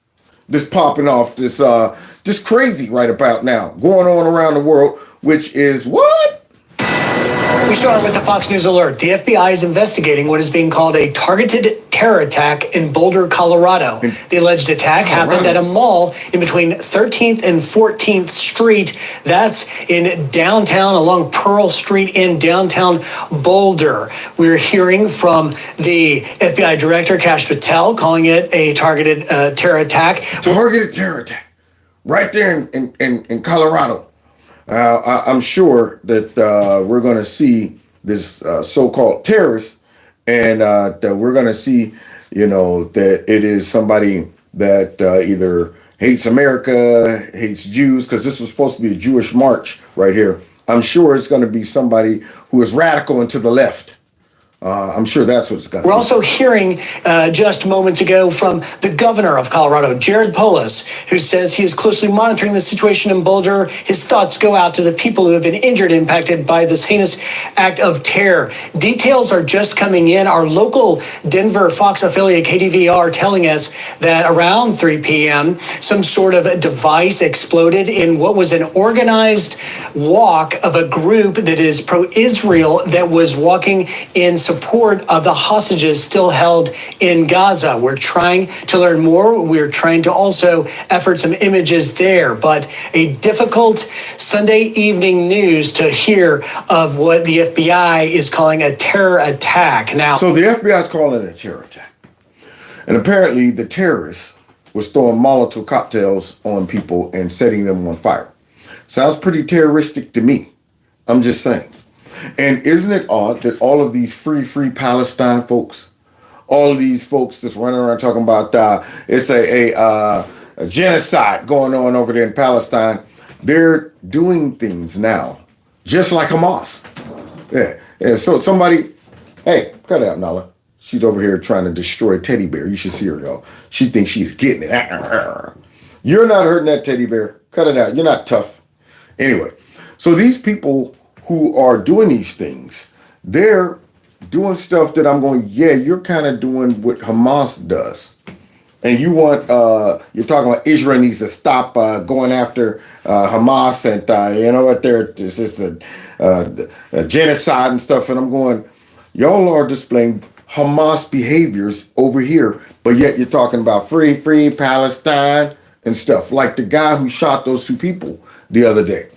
that's popping off this crazy right about now going on around the world, which is what? We start with the Fox News alert. The FBI is investigating what is being called a targeted terror attack in Boulder, Colorado. The alleged attack happened at a mall in between 13th and 14th Street. That's in downtown, along Pearl Street in downtown Boulder. We're hearing from the FBI director, Kash Patel, calling it a targeted terror attack. Targeted terror attack right there in Colorado. I'm sure that we're going to see this so-called terrorist, and that we're going to see, that it is somebody that either hates America, hates Jews, because this was supposed to be a Jewish march right here. I'm sure it's going to be somebody who is radical and to the left. I'm sure that's what it's going to be. We're also hearing just moments ago from the governor of Colorado, Jared Polis, who says he is closely monitoring the situation in Boulder. His thoughts go out to the people who have been injured, impacted by this heinous act of terror. Details are just coming in. Our local Denver Fox affiliate, KDVR, telling us that around 3 p.m., some sort of device exploded in what was an organized walk of a group that is pro-Israel that was walking in support of the hostages still held in Gaza. We're trying to learn more. We're trying to also effort some images there, but a difficult Sunday evening news to hear of what the FBI is calling a terror attack. Now, so the FBI is calling it a terror attack. And apparently the terrorists was throwing Molotov cocktails on people and setting them on fire. Sounds pretty terroristic to me. I'm just saying. And isn't it odd that all of these free Palestine folks, all of these folks that's running around talking about it's a genocide going on over there in Palestine, they're doing things now, just like Hamas. Yeah. So somebody, hey, cut it out, Nala. She's over here trying to destroy teddy bear. You should see her, y'all. She thinks she's getting it. You're not hurting that teddy bear. Cut it out. You're not tough. Anyway, so these people who are doing these things, they're doing stuff that I'm going, yeah, you're kind of doing what Hamas does. And you want, you're talking about Israel needs to stop going after Hamas and, you know what, it's just a genocide and stuff. And I'm going, y'all are displaying Hamas behaviors over here, but yet you're talking about free Palestine and stuff. Like the guy who shot those two people the other day.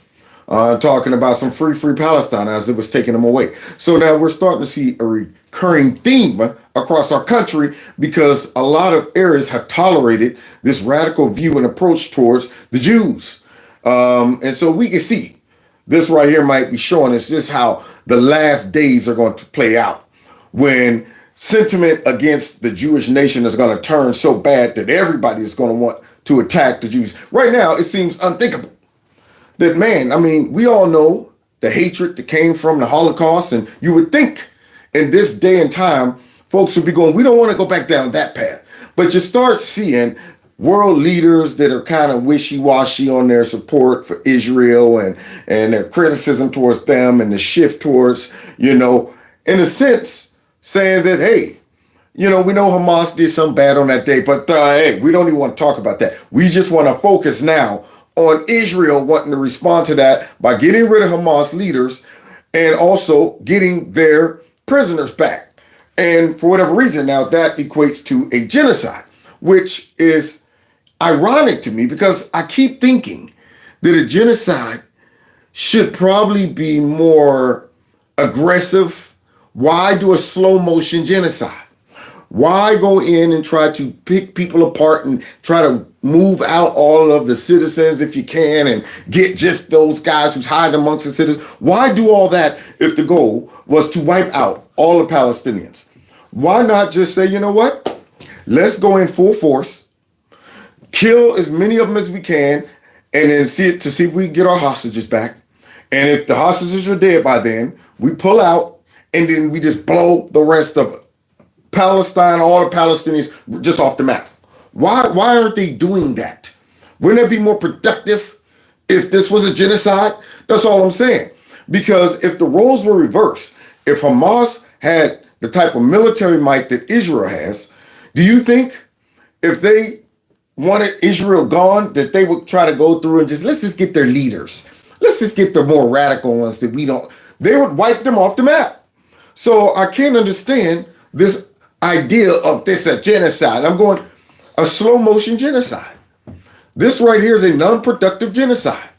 Talking about some free Palestine as it was taking them away. So now we're starting to see a recurring theme across our country because a lot of areas have tolerated this radical view and approach towards the Jews. And so we can see this right here might be showing us just how the last days are going to play out when sentiment against the Jewish nation is going to turn so bad that everybody is going to want to attack the Jews. Right now, it seems unthinkable. That, man, I mean, we all know the hatred that came from the Holocaust, and you would think in this day and time, folks would be going, we don't want to go back down that path. But you start seeing world leaders that are kind of wishy-washy on their support for Israel and their criticism towards them and the shift towards, in a sense, saying that, hey, we know Hamas did something bad on that day, but hey, we don't even want to talk about that. We just want to focus now on Israel wanting to respond to that by getting rid of Hamas leaders and also getting their prisoners back. And for whatever reason, now that equates to a genocide, which is ironic to me because I keep thinking that a genocide should probably be more aggressive. Why do a slow motion genocide? Why go in and try to pick people apart and try to move out all of the citizens if you can and get just those guys who's hiding amongst the citizens? Why do all that if the goal was to wipe out all the Palestinians? Why not just say, you know what? Let's go in full force, kill as many of them as we can, and then see if we can get our hostages back. And if the hostages are dead by then, we pull out and then we just blow the rest of Palestine, all the Palestinians just off the map. Why aren't they doing that? Wouldn't it be more productive if this was a genocide? That's all I'm saying. Because if the roles were reversed, if Hamas had the type of military might that Israel has, do you think if they wanted Israel gone, that they would try to go through and let's just get their leaders. Let's just get the more radical ones that they would wipe them off the map. So I can't understand this idea of this a genocide. I'm going, a slow motion genocide. This right here is a non-productive genocide.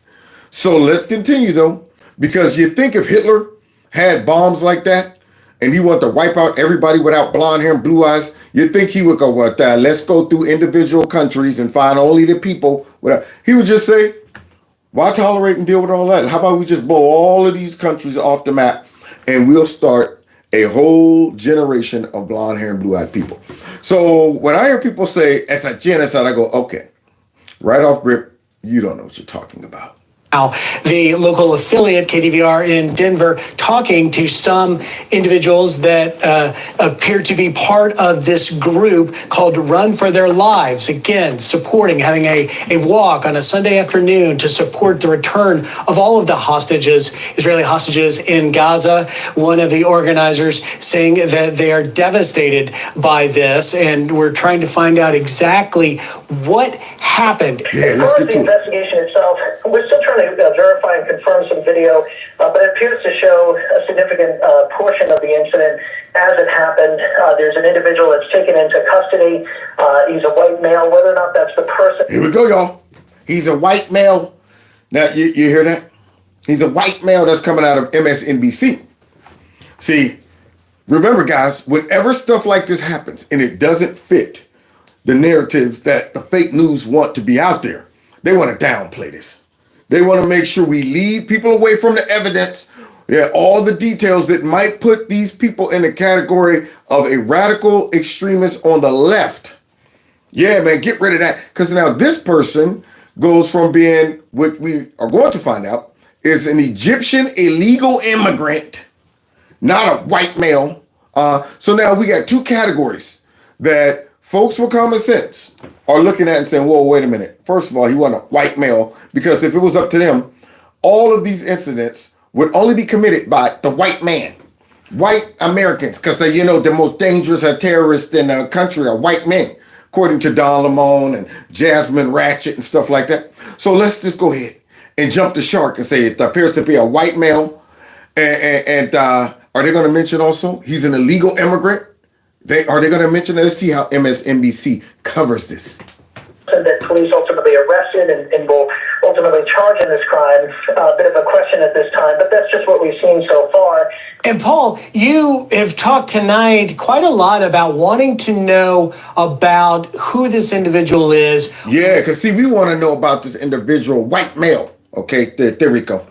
So let's continue though, because you think if Hitler had bombs like that and he wanted to wipe out everybody without blonde hair and blue eyes, you think he would go, let's go through individual countries and find only the people. He would just say, why tolerate and deal with all that? How about we just blow all of these countries off the map and we'll start a whole generation of blonde hair and blue-eyed people. So when I hear people say it's a genocide, I go, okay, right off rip, you don't know what you're talking about. Now, the local affiliate, KDVR in Denver, talking to some individuals that appear to be part of this group called Run for Their Lives. Again, supporting, having a walk on a Sunday afternoon to support the return of all of the hostages, Israeli hostages in Gaza. One of the organizers saying that they are devastated by this, and we're trying to find out exactly what happened. Yeah, let's get to the investigation itself, we're still trying to verify and confirm some video, but it appears to show a significant portion of the incident as it happened. There's an individual that's taken into custody. He's a white male. Whether or not that's the person. Here we go, y'all. He's a white male. Now, you hear that? He's a white male that's coming out of MSNBC. See, remember, guys, whenever stuff like this happens and it doesn't fit the narratives that the fake news want to be out there, they want to downplay this. They want to make sure we lead people away from the evidence. Yeah, all the details that might put these people in the category of a radical extremist on the left. Yeah, man, get rid of that. Because now this person goes from being, what we are going to find out, is an Egyptian illegal immigrant, not a white male. So now we got two categories that folks with common sense are looking at and saying, whoa, wait a minute. First of all, he wasn't a white male, because if it was up to them, all of these incidents would only be committed by the white man, white Americans, because they, the most dangerous terrorists in the country are white men, according to Don Lemon and Jasmine Ratchet and stuff like that. So let's just go ahead and jump the shark and say it appears to be a white male. And are they going to mention also he's an illegal immigrant? Are they going to mention that? Let's see how MSNBC covers this. That police ultimately arrested and will ultimately charge in this crime. A bit of a question at this time, but that's just what we've seen so far. And Paul, you have talked tonight quite a lot about wanting to know about who this individual is. Yeah, because see, we want to know about this individual white male. Okay, there we go.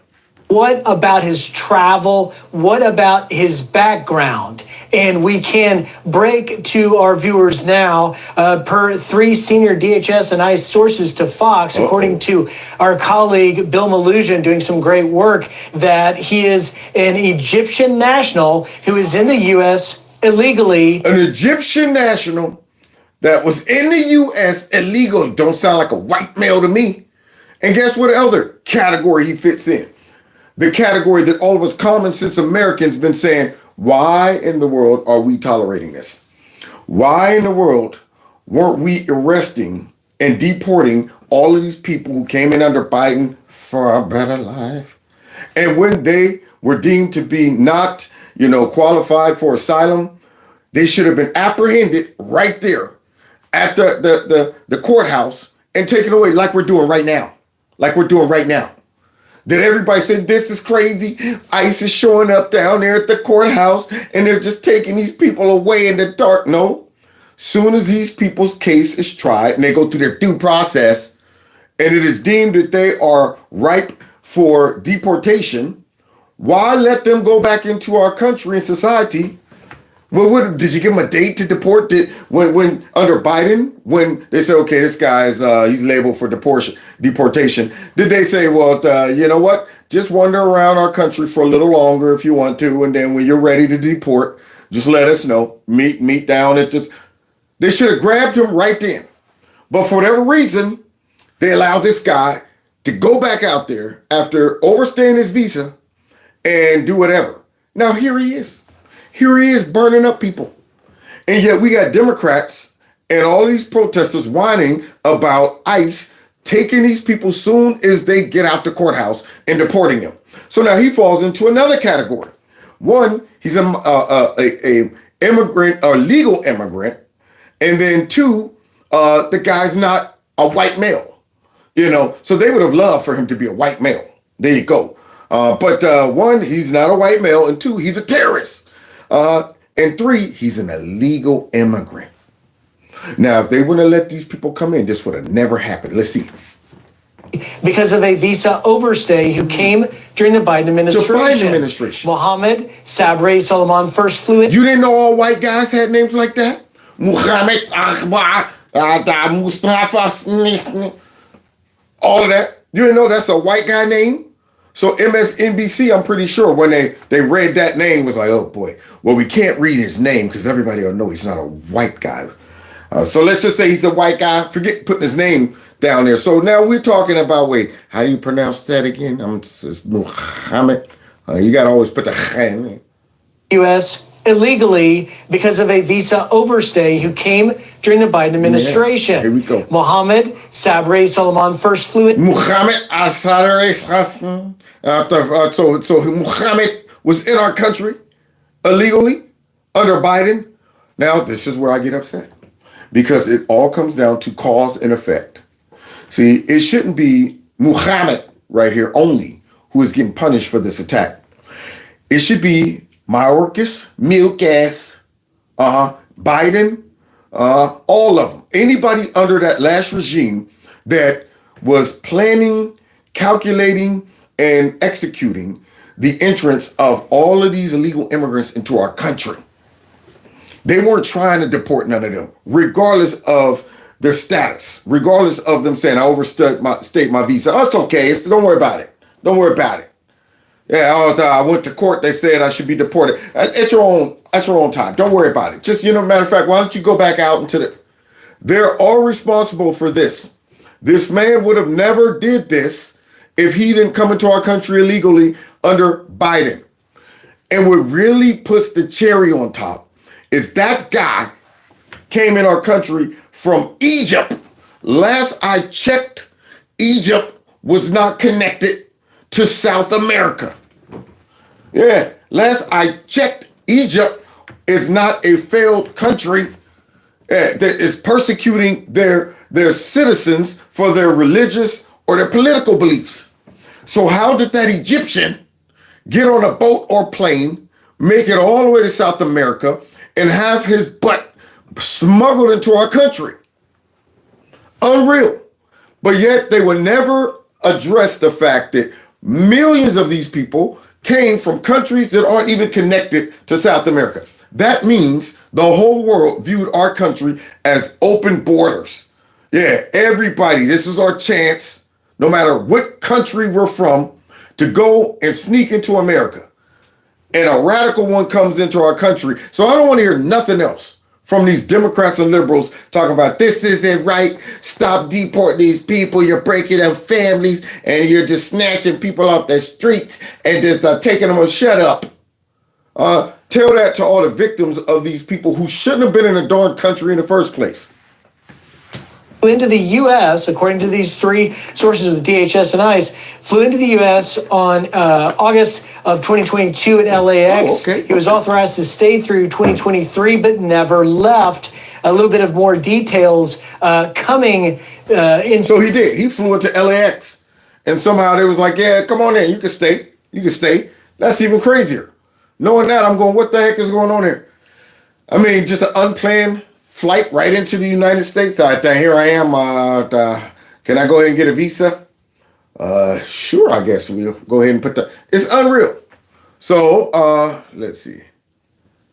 What about his travel? What about his background? And we can break to our viewers now, per 3 senior DHS and ICE sources to Fox, according to our colleague Bill Malusian doing some great work, that he is an Egyptian national who is in the U.S. illegally. An Egyptian national that was in the U.S. illegal. Don't sound like a white male to me. And guess what other category he fits in? The category that all of us common sense Americans been saying, why in the world are we tolerating this? Why in the world weren't we arresting and deporting all of these people who came in under Biden for a better life? And when they were deemed to be not, qualified for asylum, they should have been apprehended right there at the courthouse and taken away like we're doing right now. Like we're doing right now. That everybody said, this is crazy. ICE is showing up down there at the courthouse and they're just taking these people away in the dark. No. Soon as these people's case is tried and they go through their due process and it is deemed that they are ripe for deportation, why let them go back into our country and society? Well, did you give them a date to deport? When under Biden, when they say, okay, this guy's he's labeled for deportation, did they say, well, you know what? Just wander around our country for a little longer if you want to, and then when you're ready to deport, just let us know. Meet down at this. They should have grabbed him right then, but for whatever reason, they allowed this guy to go back out there after overstaying his visa and do whatever. Now here he is. Here he is burning up people. And yet we got Democrats and all these protesters whining about ICE taking these people soon as they get out the courthouse and deporting them. So now he falls into another category. One, he's a immigrant or legal immigrant. And then two, the guy's not a white male. So they would have loved for him to be a white male. There you go. But one, he's not a white male. And two, he's a terrorist. And three, he's an illegal immigrant. Now, if they wouldn't have let these people come in, this would have never happened. Let's see. Because of a visa overstay who came during the Biden administration. The Biden administration. Mohammed Sabri Solomon first flew in. You didn't know all white guys had names like that? Muhammad Akbar, Mustafa, all of that. You didn't know that's a white guy name? So MSNBC, I'm pretty sure when they read that name was like, oh boy, well, we can't read his name because everybody will know he's not a white guy. So let's just say he's a white guy. Forget putting his name down there. So now we're talking about, wait, how do you pronounce that again? It's Muhammad. You got to always put the U.S. illegally because of a visa overstay who came during the Biden administration. Yeah, here we go. Mohammed Sabri Solomon first flew in. Muhammad Sabri Solomon. So Muhammad was in our country illegally under Biden. Now, this is where I get upset because it all comes down to cause and effect. See, it shouldn't be Muhammad right here only who is getting punished for this attack. It should be Mayorkas, Milkas, Biden, all of them. Anybody under that last regime that was planning, calculating, and executing the entrance of all of these illegal immigrants into our country. They weren't trying to deport none of them, regardless of their status, regardless of them saying, I overstayed my visa. Oh, it's okay. Don't worry about it. Don't worry about it. Yeah, I went to court. They said I should be deported. At your own time. Don't worry about it. Just, matter of fact, why don't you go back out into the... They're all responsible for this. This man would have never did this if he didn't come into our country illegally under Biden. And what really puts the cherry on top is that guy came in our country from Egypt. Last I checked, Egypt was not connected to South America. Yeah, last I checked, Egypt is not a failed country that is persecuting their citizens for their religious or their political beliefs. So how did that Egyptian get on a boat or plane, make it all the way to South America, and have his butt smuggled into our country? Unreal. But yet they would never address the fact that millions of these people came from countries that aren't even connected to South America. That means the whole world viewed our country as open borders. Yeah, everybody, this is our chance, no matter what country we're from, to go and sneak into America. And a radical one comes into our country. So I don't want to hear nothing else from these Democrats and liberals talking about this isn't right, stop deporting these people, you're breaking up families, and you're just snatching people off the streets and just taking them on shut up. Tell that to all the victims of these people who shouldn't have been in a darn country in the first place. Into the U.S., according to these three sources of the DHS and ICE, flew into the U.S. on August of 2022 at LAX. Oh, okay. He was authorized to stay through 2023, but never left. A little bit of more details coming in. So he did. He flew into LAX. And somehow they was like, yeah, come on in. You can stay. You can stay. That's even crazier. Knowing that, I'm going, what the heck is going on here? I mean, just an unplanned flight right into the United States. Here I am. Can I go ahead and get a visa? Sure, I guess we'll go ahead and put the... It's unreal. So, let's see.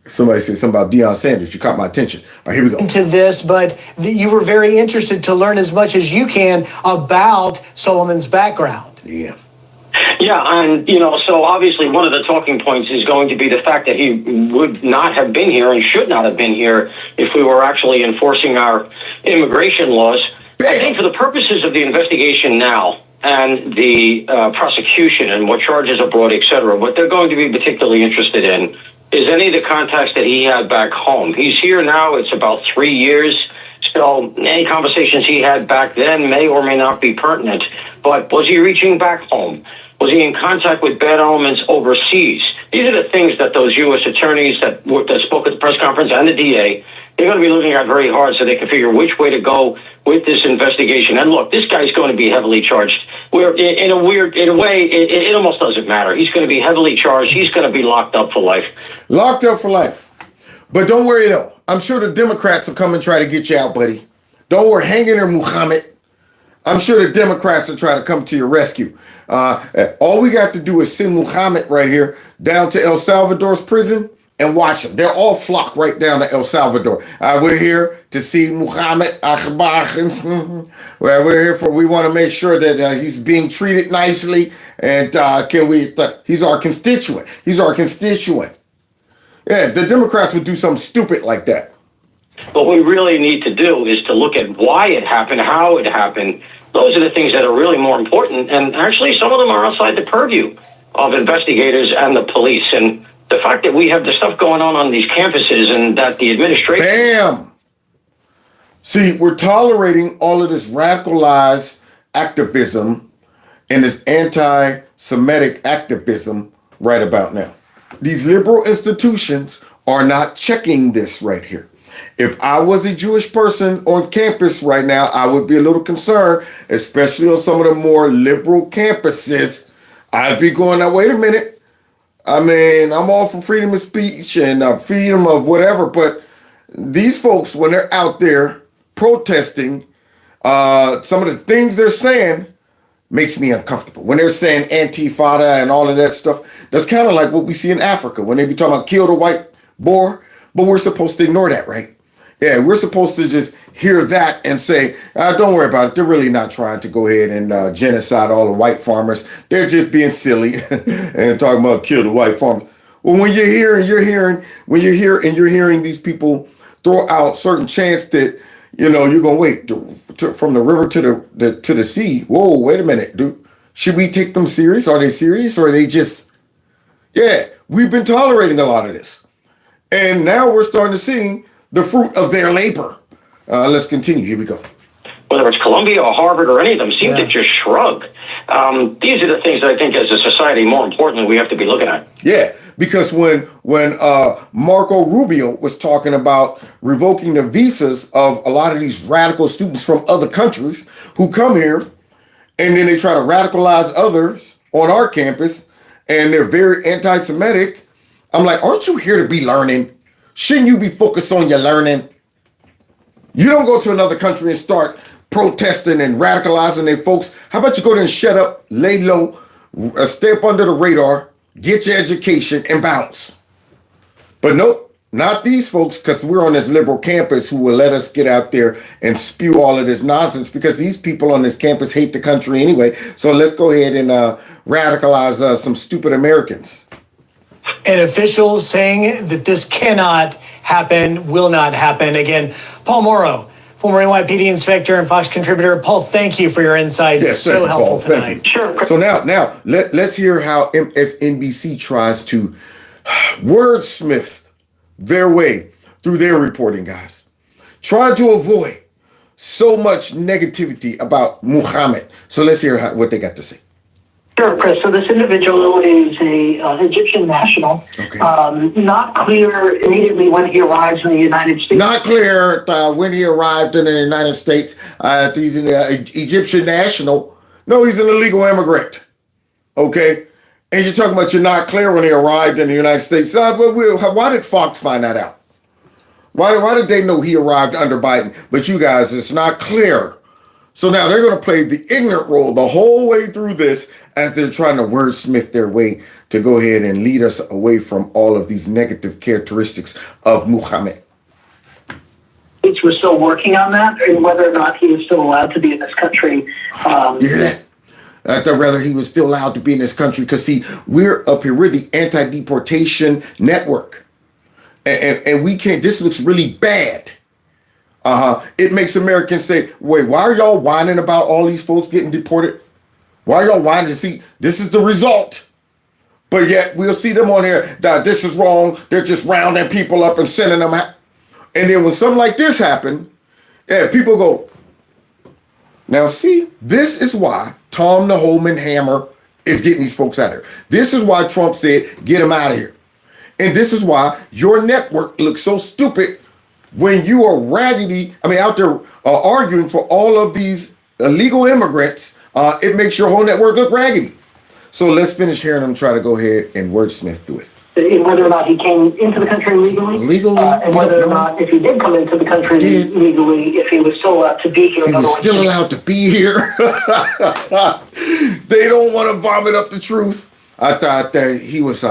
Somebody said something about Deion Sanders. You caught my attention. All right, here we go. Into this, but you were very interested to learn as much as you can about Solomon's background. Yeah. Yeah, and, so obviously one of the talking points is going to be the fact that he would not have been here and should not have been here if we were actually enforcing our immigration laws. I think for the purposes of the investigation now and the prosecution and what charges are brought, et cetera, what they're going to be particularly interested in is any of the contacts that he had back home. He's here now. It's about 3 years. So any conversations he had back then may or may not be pertinent. But was he reaching back home? Was he in contact with bad elements overseas? These are the things that those U.S. attorneys that spoke at the press conference and the DA, they're going to be looking at very hard so they can figure which way to go with this investigation. And look, this guy's going to be heavily charged. In a way, it almost doesn't matter. He's going to be heavily charged. He's going to be locked up for life. Locked up for life. But don't worry, though. I'm sure the Democrats will come and try to get you out, buddy. Don't worry. Hang in there, Muhammad. I'm sure the Democrats will try to come to your rescue. All we got to do is send Muhammad right here down to El Salvador's prison and watch them. They're all flocked right down to El Salvador. We're here to see Muhammad Akbar. Well, we're here for, we want to make sure that he's being treated nicely. And he's our constituent. He's our constituent. Yeah, the Democrats would do something stupid like that. What we really need to do is to look at why it happened, how it happened. Those are the things that are really more important. And actually, some of them are outside the purview of investigators and the police. And the fact that we have the stuff going on these campuses and that the administration... Bam! See, we're tolerating all of this radicalized activism and this anti-Semitic activism right about now. These liberal institutions are not checking this right here. If I was a Jewish person on campus right now, I would be a little concerned, especially on some of the more liberal campuses. I'd be going, now, wait a minute. I mean, I'm all for freedom of speech and freedom of whatever, but these folks, when they're out there protesting, some of the things they're saying makes me uncomfortable. When they're saying Antifada and all of that stuff, that's kind of like what we see in Africa when they be talking about kill the white boar, but we're supposed to ignore that, right? Yeah, we're supposed to just hear that and say, don't worry about it. They're really not trying to go ahead and genocide all the white farmers. They're just being silly and talking about kill the white farmers. Well, when you're hearing these people throw out certain chants that, you're going to wait from the river to the sea. Whoa, wait a minute, dude. Should we take them serious? Are they serious or are they just, yeah, we've been tolerating a lot of this. And now we're starting to see the fruit of their labor. Let's continue. Here we go. Whether it's Columbia or Harvard or any of them, seem to just shrug. These are the things that I think as a society, more importantly, we have to be looking at. Yeah, because when Marco Rubio was talking about revoking the visas of a lot of these radical students from other countries who come here, and then they try to radicalize others on our campus, and they're very anti-Semitic, I'm like, aren't you here to be learning? Shouldn't you be focused on your learning? You don't go to another country and start protesting and radicalizing their folks. How about you go there and shut up, lay low, stay up under the radar, get your education, and bounce? But nope, not these folks, because we're on this liberal campus who will let us get out there and spew all of this nonsense, because these people on this campus hate the country anyway. So let's go ahead and radicalize some stupid Americans. And officials saying that this cannot happen, will not happen. Again, Paul Morrow, former NYPD inspector and Fox contributor. Paul, thank you for your insights. Yes, so helpful Paul, tonight. Sure. So now let's hear how MSNBC tries to wordsmith their way through their reporting, guys. Trying to avoid so much negativity about Muhammad. So let's hear what they got to say. Sure, Chris. So this individual is an Egyptian national. Okay. Not clear immediately when he arrives in the United States. Not clear when he arrived in the United States. He's an Egyptian national. No, he's an illegal immigrant. Okay? And you're talking about you're not clear when he arrived in the United States. Why did Fox find that out? Why did they know he arrived under Biden? But you guys, it's not clear. So now they're going to play the ignorant role the whole way through this as they're trying to wordsmith their way to go ahead and lead us away from all of these negative characteristics of Muhammad. We're still working on that, and whether or not he is still allowed to be in this country. You hear that? I thought rather he was still allowed to be in this country because, see, we're up here, we're the anti-deportation network. And we can't, this looks really bad. It makes Americans say, wait, why are y'all whining about all these folks getting deported? Why are y'all whining? See, this is the result. But yet we'll see them on here that this is wrong. They're just rounding people up and sending them out. And then when something like this happen, people go, now see, this is why Tom the Holman Hammer is getting these folks out of here. This is why Trump said, get them out of here. And this is why your network looks so stupid when you are out there arguing for all of these illegal immigrants. It makes your whole network look raggedy. So let's finish hearing them try to go ahead and wordsmith through it. Whether or not he came into the country legally, and whether or not, if he did come into the country legally, if he was still allowed to be here. He was still allowed to be here. They don't want to vomit up the truth. I thought that he was,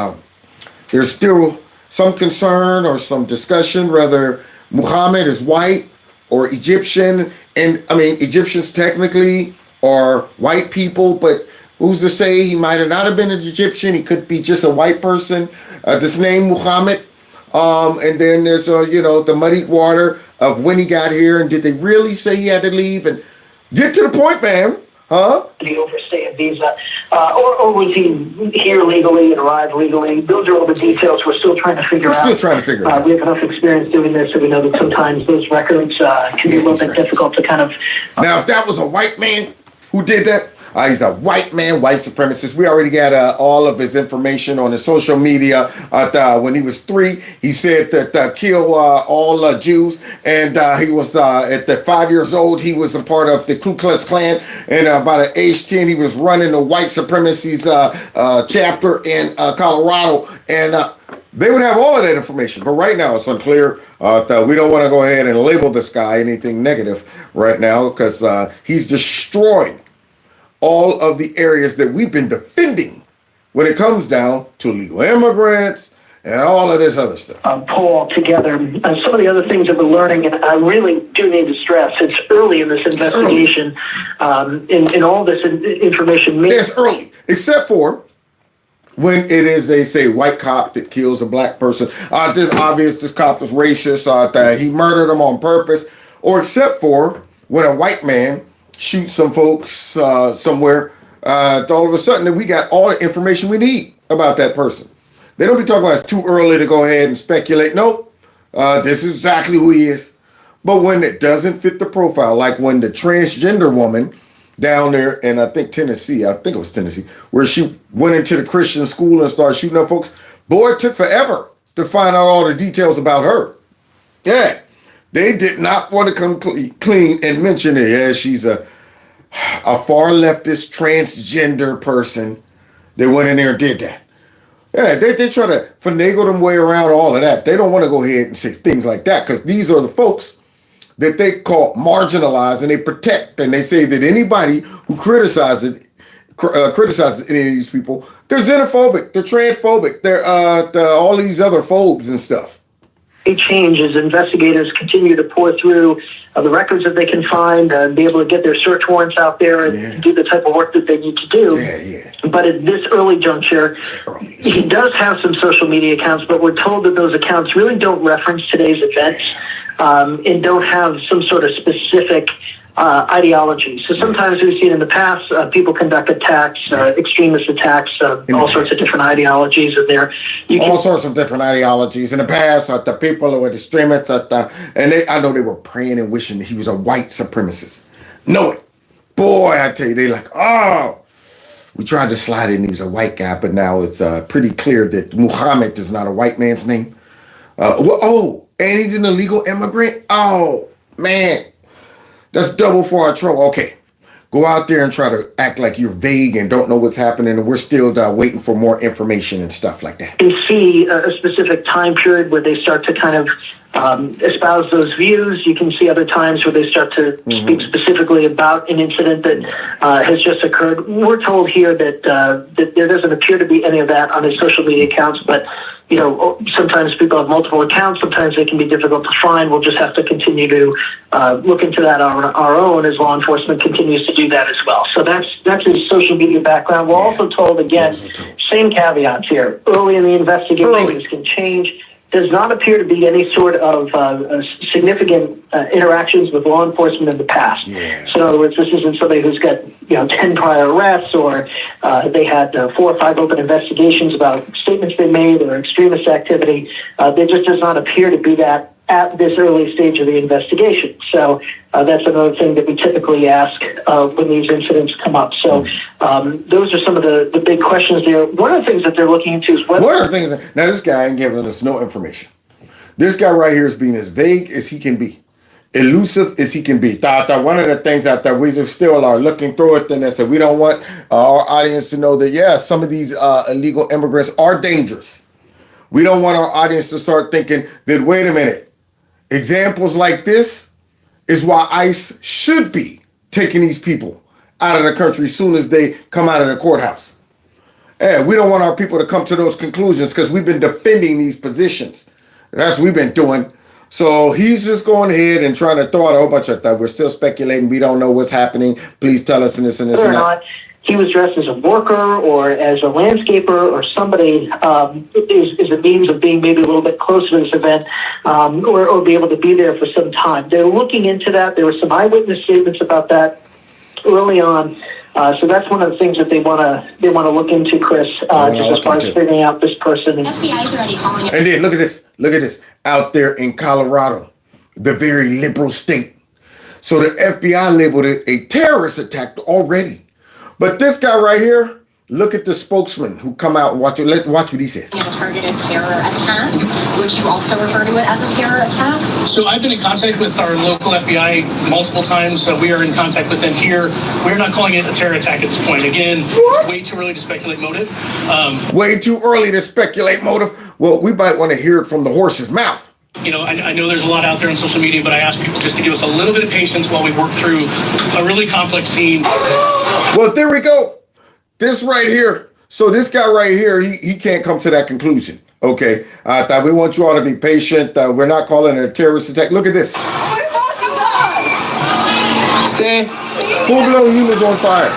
there's still some concern or some discussion whether Muhammad is white or Egyptian. And I mean, Egyptians technically are white people, but who's to say he might have not have been an Egyptian? He could be just a white person. This name Muhammad. And then there's, the muddied water of when he got here. And did they really say he had to leave? And get to the point, man. Huh? Did he overstay a visa? Or was he here legally and arrived legally? Those are all the details we're still trying to figure out. We have enough experience doing this so we know that sometimes those records can be a little bit difficult to kind of... Now, if that was a white man who did that, he's a white man, white supremacist. We already got all of his information on his social media. When he was 3, he said that kill all Jews. And he was at the 5 years old, he was a part of the Ku Klux Klan. And about at age 10, he was running the white supremacy's chapter in Colorado. And they would have all of that information. But right now, it's unclear. We don't want to go ahead and label this guy anything negative right now because he's destroying all of the areas that we've been defending when it comes down to illegal immigrants and all of this other stuff. Pull all together. Some of the other things that we're learning, and I really do need to stress, it's early in this investigation. In all this information. It's early, except for when it is a, say, white cop that kills a black person. This obvious this cop is racist, that he murdered them on purpose. Or except for when a white man shoot some folks somewhere, all of a sudden we got all the information we need about that person. They don't be talking about it's too early to go ahead and speculate. Nope, this is exactly who he is. But when it doesn't fit the profile, like when the transgender woman down there in, I think it was Tennessee, where she went into the Christian school and started shooting up folks, boy, it took forever to find out all the details about her. Yeah. They did not want to come clean and mention it. Yeah, she's a far leftist transgender person. They went in there and did that. Yeah, they try to finagle them way around all of that. They don't want to go ahead and say things like that because these are the folks that they call marginalized and they protect. And they say that anybody who criticizes any of these people, they're xenophobic, they're transphobic, they're all these other phobes and stuff. Change as investigators continue to pour through the records that they can find and be able to get their search warrants out there and do the type of work that they need to do. But at this early juncture, He does have some social media accounts, but we're told that those accounts really don't reference today's events and don't have some sort of specific ideology. So sometimes we've seen in the past people conduct attacks, extremist attacks, all sorts of different ideologies in there. All sorts of different ideologies. In the past, the people who were extremists, I know they were praying and wishing that he was a white supremacist. Know it. Boy, I tell you, they like, oh, we tried to slide in he was a white guy, but now it's pretty clear that Muhammad is not a white man's name. And he's an illegal immigrant? Oh, man. That's double for our trouble. Okay, go out there and try to act like you're vague and don't know what's happening, and we're still waiting for more information and stuff like that. You can see a specific time period where they start to kind of espouse those views. You can see other times where they start to speak specifically about an incident that has just occurred. We're told here that there doesn't appear to be any of that on his social media accounts, but you know, sometimes people have multiple accounts. Sometimes they can be difficult to find. We'll just have to continue to look into that on our own as law enforcement continues to do that as well. So that's his social media background. We're also told, again, same caveats here. Early in the investigation, things can change. Does not appear to be any sort of significant interactions with law enforcement in the past. Yeah. So in other words, this isn't somebody who's got 10 prior arrests, or they had 4 or 5 open investigations about statements they made or extremist activity. There just does not appear to be that at this early stage of the investigation. So that's another thing that we typically ask when these incidents come up. So those are some of the big questions there. One of the things that they're looking into is whether... One of the things... Now, this guy ain't giving us no information. This guy right here is being as vague as he can be. Elusive as he can be. One of the things that we still are looking through it, and that said we don't want our audience to know that, yeah, some of these illegal immigrants are dangerous. We don't want our audience to start thinking that, wait a minute, examples like this is why ICE should be taking these people out of the country as soon as they come out of the courthouse. Yeah, we don't want our people to come to those conclusions because we've been defending these positions. That's what we've been doing. So he's just going ahead and trying to throw out a whole bunch of stuff. We're still speculating. We don't know what's happening. Please tell us and this and this and that. He was dressed as a worker or as a landscaper or somebody is a means of being maybe a little bit closer to this event or be able to be there for some time. They're looking into that. There were some eyewitness statements about that early on. So that's one of the things that they want to look into, Chris, just as far as figuring out this person. FBI's already calling it. And then look at this. Look at this. Out there in Colorado, the very liberal state. So the FBI labeled it a terrorist attack already. But this guy right here, look at the spokesman who come out and watch it. Watch what he says. A targeted terror attack. Would you also refer to it as a terror attack? So I've been in contact with our local FBI multiple times. We are in contact with them here. We're not calling it a terror attack at this point. Again, it's way too early to speculate motive. Way too early to speculate motive. Well, we might want to hear it from the horse's mouth. You know, I know there's a lot out there on social media, but I ask people just to give us a little bit of patience while we work through a really complex scene. Well, there we go. This right here. So this guy right here, he can't come to that conclusion. Okay. We want you all to be patient. We're not calling it a terrorist attack. Look at this. Stay. Full-blown humans on fire.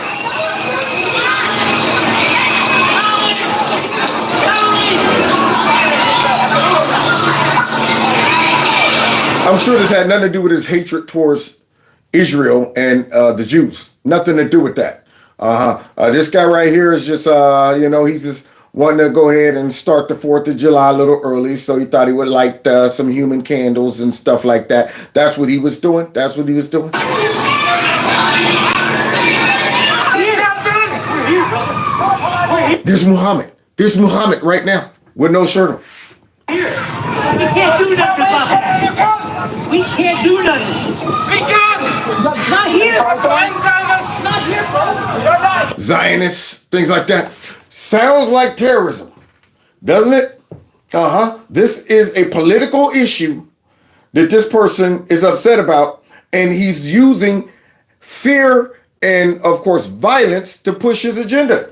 I'm sure this had nothing to do with his hatred towards Israel and the Jews. Nothing to do with that. This guy right here is just, he's just wanting to go ahead and start the 4th of July a little early. So he thought he would light some human candles and stuff like that. That's what he was doing. That's what he was doing. There's Muhammad. There's Muhammad right now with no shirt on. We can't do nothing about it. We can't do nothing. We can. Not here. Not here, folks. Zionists, things like that. Sounds like terrorism, doesn't it? This is a political issue that this person is upset about, and he's using fear and, of course, violence to push his agenda.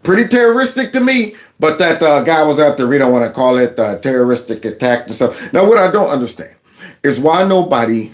Pretty terroristic to me. But that guy was out there, we don't want to call it a terroristic attack and stuff. Now, what I don't understand is why nobody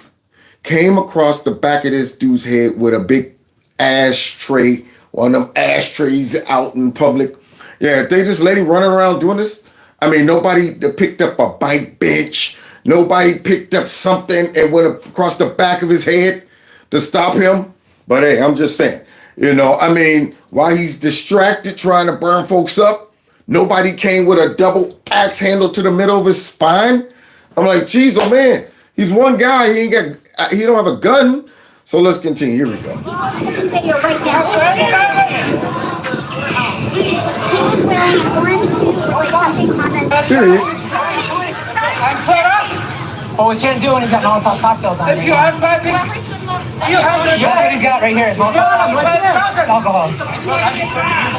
came across the back of this dude's head with a big ashtray, one of them ashtrays out in public, Yeah, if they just let him running around doing this, I mean, nobody picked up a bike bench. Nobody picked up something and went across the back of his head to stop him. But hey, I'm just saying, I mean, while he's distracted trying to burn folks up, nobody came with a double axe handle to the middle of his spine. I'm like, geez, oh man, he's one guy. He don't have a gun. So let's continue. Here we go. Serious? Well, we can't do when he's got Molotov cocktails on. If you have fighting, you have the. That's what he's got right here. Is Molotov alcohol.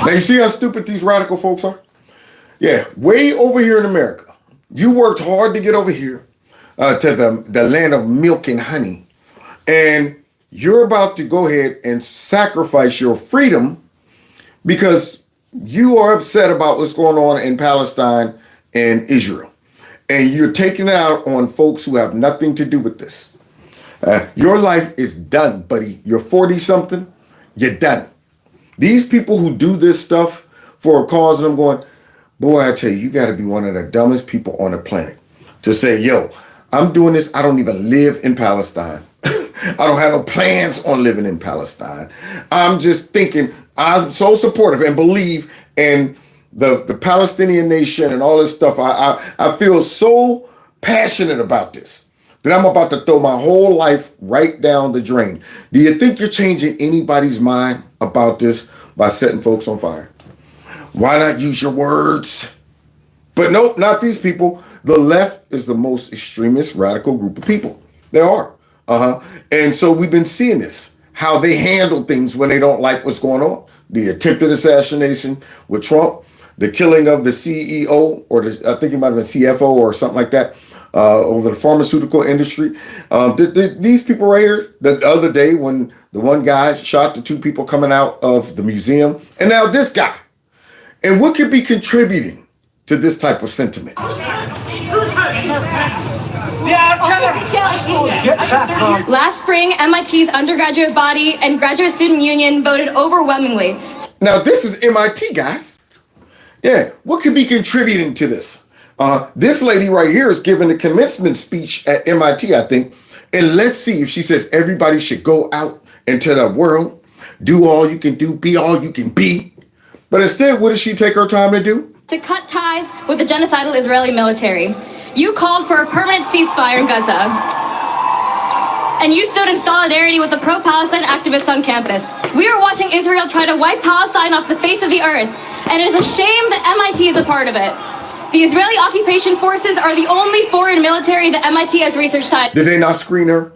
Now you see how stupid these radical folks are? Yeah, way over here in America, you worked hard to get over here to the land of milk and honey, and you're about to go ahead and sacrifice your freedom because you are upset about what's going on in Palestine and Israel. And you're taking it out on folks who have nothing to do with this. Your life is done, buddy. You're 40-something. You're done. These people who do this stuff for a cause, and I'm going, boy, I tell you, you got to be one of the dumbest people on the planet to say, yo, I'm doing this. I don't even live in Palestine. I don't have no plans on living in Palestine. I'm just thinking I'm so supportive and believe in the Palestinian nation and all this stuff. I feel so passionate about this that I'm about to throw my whole life right down the drain. Do you think you're changing anybody's mind about this by setting folks on fire? Why not use your words? But nope, not these people. The left is the most extremist, radical group of people. They are. And so we've been seeing this, how they handle things when they don't like what's going on. The attempted assassination with Trump, the killing of the CEO, or I think it might have been CFO or something like that, over the pharmaceutical industry. These people right here, the other day when the one guy shot the two people coming out of the museum, and now this guy. And what could be contributing to this type of sentiment? Last spring, MIT's undergraduate body and graduate student union voted overwhelmingly. Now, this is MIT, guys. Yeah, what could be contributing to this? This lady right here is giving a commencement speech at MIT, I think. And let's see if she says everybody should go out into the world, do all you can do, be all you can be. But instead, what does she take her time to do? To cut ties with the genocidal Israeli military. You called for a permanent ceasefire in Gaza. And you stood in solidarity with the pro-Palestine activists on campus. We are watching Israel try to wipe Palestine off the face of the earth. And it is a shame that MIT is a part of it. The Israeli occupation forces are the only foreign military that MIT has research tied. Did they not screen her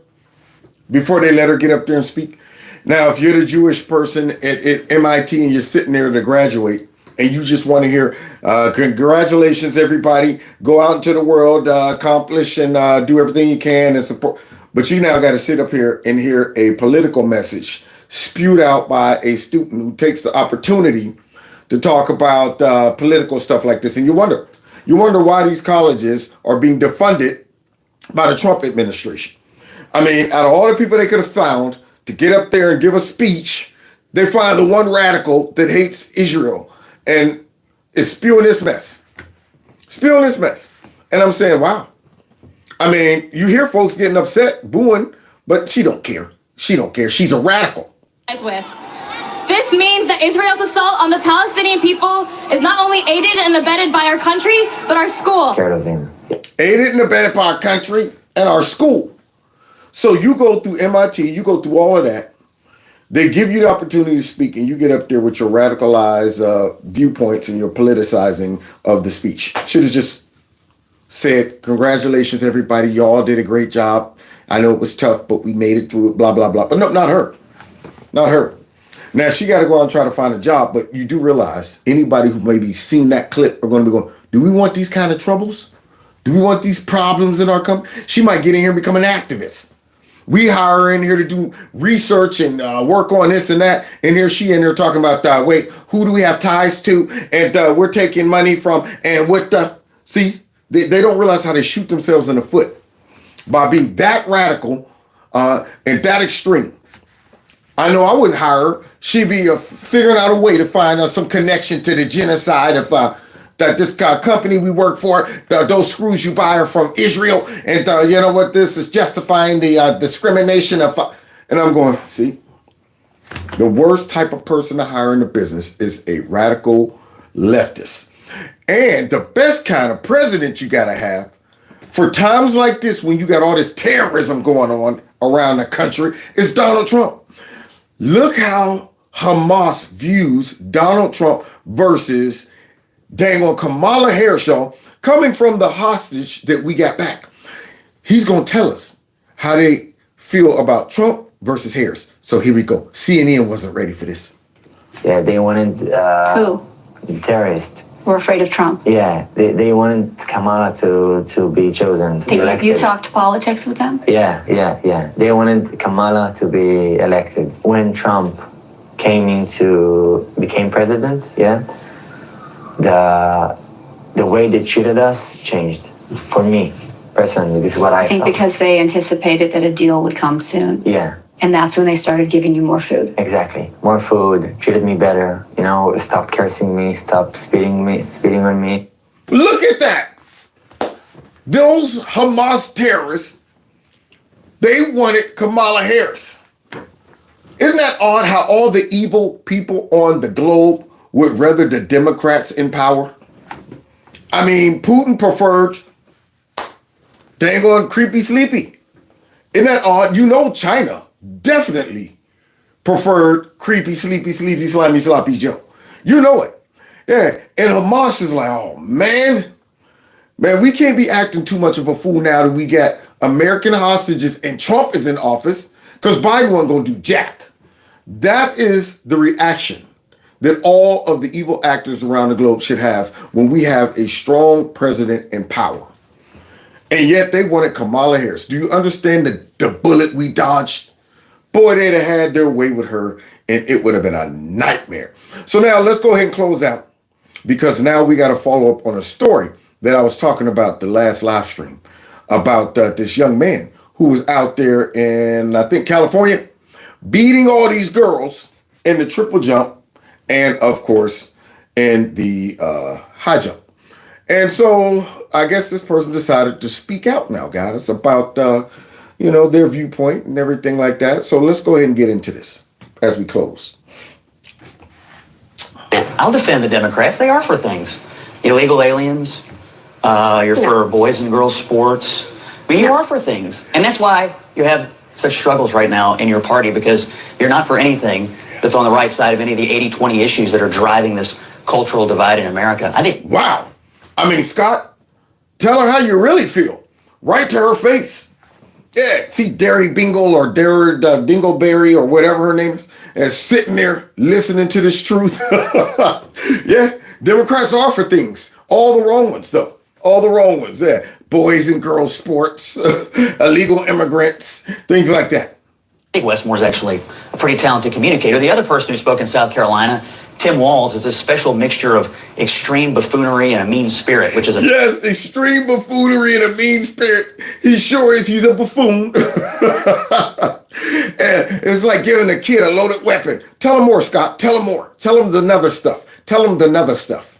before they let her get up there and speak? Now, if you're the Jewish person at MIT and you're sitting there to graduate and you just want to hear, congratulations, everybody, go out into the world, accomplish and do everything you can and support. But you now got to sit up here and hear a political message spewed out by a student who takes the opportunity to talk about political stuff like this. And you wonder why these colleges are being defunded by the Trump administration. I mean, out of all the people they could have found to get up there and give a speech, they find the one radical that hates Israel and is spewing this mess. And I'm saying, wow. I mean, you hear folks getting upset, booing, but she don't care. She's a radical. With. This means that Israel's assault on the Palestinian people is not only aided and abetted by our country, but our school. Aided and abetted by our country and our school. So you go through MIT, you go through all of that. They give you the opportunity to speak, and you get up there with your radicalized viewpoints and your politicizing of the speech. Should have just said, congratulations, everybody. Y'all did a great job. I know it was tough, but we made it through it, blah, blah, blah. But no, not her. Not her. Now, she got to go out and try to find a job, but you do realize anybody who maybe seen that clip are going to be going, do we want these kind of troubles? Do we want these problems in our company? She might get in here and become an activist. We hire her in here to do research and work on this and that. And here she in there talking about, wait, who do we have ties to? And we're taking money from, and what the, see, they don't realize how they shoot themselves in the foot by being that radical and that extreme. I know I wouldn't hire her. She'd be figuring out a way to find some connection to the genocide of that this company we work for, those screws you buy are from Israel, and you know what, this is justifying the discrimination of, and I'm going, see, the worst type of person to hire in the business is a radical leftist. And the best kind of president you gotta have for times like this when you got all this terrorism going on around the country is Donald Trump. Look how Hamas views Donald Trump versus dang on Kamala Harris, y'all, coming from the hostage that we got back. He's going to tell us how they feel about Trump versus Harris. So here we go. CNN wasn't ready for this. Yeah, they wanted... Who? The terrorists. We're afraid of Trump. Yeah, they wanted Kamala to be chosen. To be elected. You talked politics with them? Yeah. They wanted Kamala to be elected. When Trump became president, the way they treated us changed. For me, personally, this is what I think felt. because they anticipated that a deal would come soon. Yeah. And that's when they started giving you more food. Exactly. More food, treated me better, stopped cursing me, stopped spitting on me. Look at that. Those Hamas terrorists, they wanted Kamala Harris. Isn't that odd how all the evil people on the globe would rather the Democrats in power? I mean, Putin preferred dang on creepy sleepy. Isn't that odd? China definitely preferred creepy, sleepy, sleazy, slimy, sloppy Joe. You know it. Yeah. And Hamas is like, oh, man, we can't be acting too much of a fool now that we got American hostages and Trump is in office because Biden wasn't going to do jack. That is the reaction that all of the evil actors around the globe should have when we have a strong president in power. And yet they wanted Kamala Harris. Do you understand the bullet we dodged? Boy, they'd have had their way with her, and it would have been a nightmare. So now let's go ahead and close out, because now we got to follow up on a story that I was talking about the last live stream about this young man who was out there in, I think, California, beating all these girls in the triple jump and, of course, in the high jump. And so I guess this person decided to speak out now, guys, about their viewpoint and everything like that. So let's go ahead and get into this as we close. I'll defend the Democrats. They are for things. Illegal aliens. You're for boys and girls sports. I mean, you are for things. And that's why you have such struggles right now in your party, because you're not for anything that's on the right side of any of the 80-20 issues that are driving this cultural divide in America. I think... Wow. I mean, Scott, tell her how you really feel. Right to her face. Yeah, see Derry Bingle or Derry Dingleberry or whatever her name is sitting there listening to this truth. Yeah, Democrats are for things. All the wrong ones, though. All the wrong ones, yeah. Boys and girls sports, illegal immigrants, things like that. I think Westmore's actually a pretty talented communicator. The other person who spoke in South Carolina, Tim Walz, is a special mixture of extreme buffoonery and a mean spirit, which is a... Yes, extreme buffoonery and a mean spirit. He sure is. He's a buffoon. It's like giving a kid a loaded weapon. Tell him more, Scott. Tell him more. Tell him the nether stuff. Tell him the nether stuff.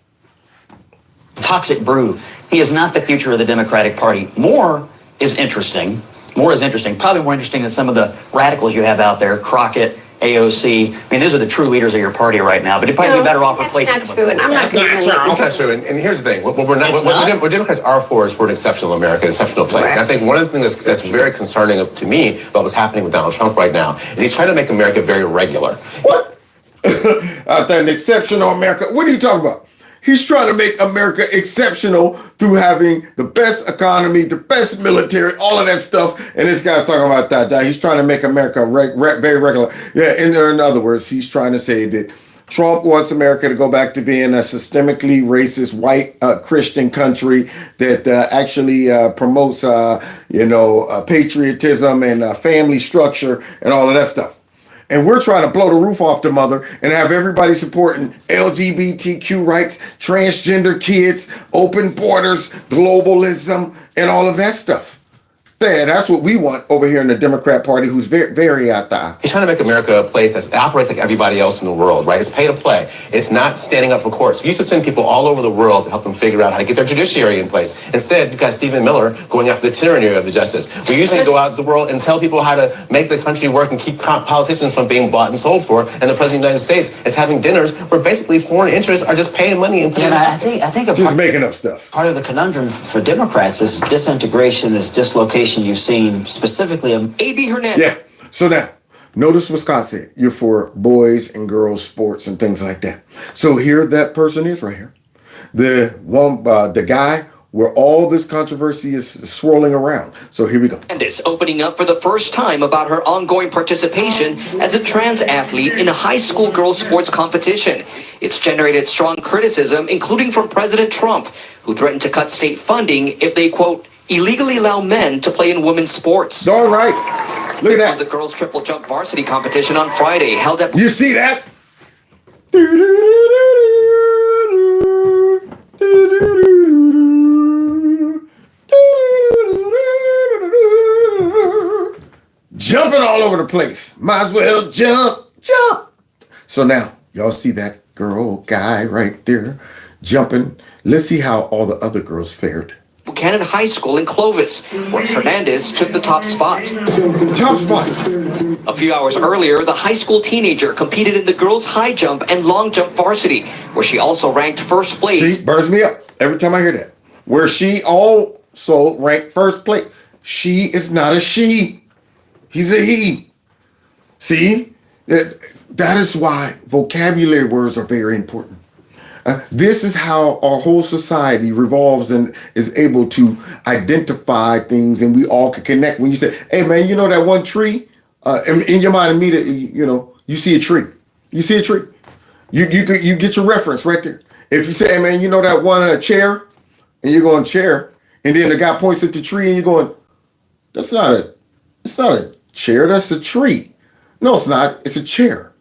Toxic brew. He is not the future of the Democratic Party. More is interesting. Probably more interesting than some of the radicals you have out there, Crockett, AOC. I mean, those are the true leaders of your party right now. But it'd probably be better off replacing them. That's not true, and I'm not going to That's not true. And here's the thing: what Democrats are for is for an exceptional America, an exceptional place. And I think one of the things that's very concerning to me about what's happening with Donald Trump right now is he's trying to make America very regular. What? An exceptional America? What are you talking about? He's trying to make America exceptional through having the best economy, the best military, all of that stuff. And this guy's talking about that. He's trying to make America very regular. Yeah, in other words, he's trying to say that Trump wants America to go back to being a systemically racist white Christian country that actually promotes, patriotism and family structure and all of that stuff. And we're trying to blow the roof off the mother and have everybody supporting LGBTQ rights, transgender kids, open borders, globalism, and all of that stuff. there. That's what we want over here in the Democrat Party, who's very, very out there. He's trying to make America a place that operates like everybody else in the world, right? It's pay to play. It's not standing up for courts. We used to send people all over the world to help them figure out how to get their judiciary in place. Instead, you've got Stephen Miller going after the tyranny of the justice. We usually go out the world and tell people how to make the country work and keep politicians from being bought and sold for. And the President of the United States is having dinners where basically foreign interests are just paying money. And I think just making up stuff. Part of the conundrum for Democrats is disintegration, this dislocation you've seen specifically. A.B. Hernandez. Yeah. So now, notice what Scott said. You're for boys and girls sports and things like that. So here that person is right here. The guy where all this controversy is swirling around. So here we go. Hernandez opening up for the first time about her ongoing participation as a trans athlete in a high school girls sports competition. It's generated strong criticism, including from President Trump, who threatened to cut state funding if they, quote, illegally allow men to play in women's sports. All right. Look at that. This was the girls' triple jump varsity competition on Friday, held at... You see that? Jumping all over the place. Might as well jump. So now, y'all see that girl, guy right there jumping. Let's see how all the other girls fared. Buchanan High School in Clovis, where Hernandez took the top spot. Top spot. A few hours earlier, the high school teenager competed in the girls' high jump and long jump varsity, where she also ranked first place. See, burns me up every time I hear that. Where she also ranked first place. She is not a she. He's a he. See? That is why vocabulary words are very important. This is how our whole society revolves and is able to identify things, and we all can connect. When you say, hey man, you know that one tree? In your mind immediately, you see a tree. You see a tree. You get your reference right there. If you say, hey man, you know that one chair? And you're going chair, and then the guy points at the tree and you're going, it's not a chair, that's a tree. No, it's not, it's a chair.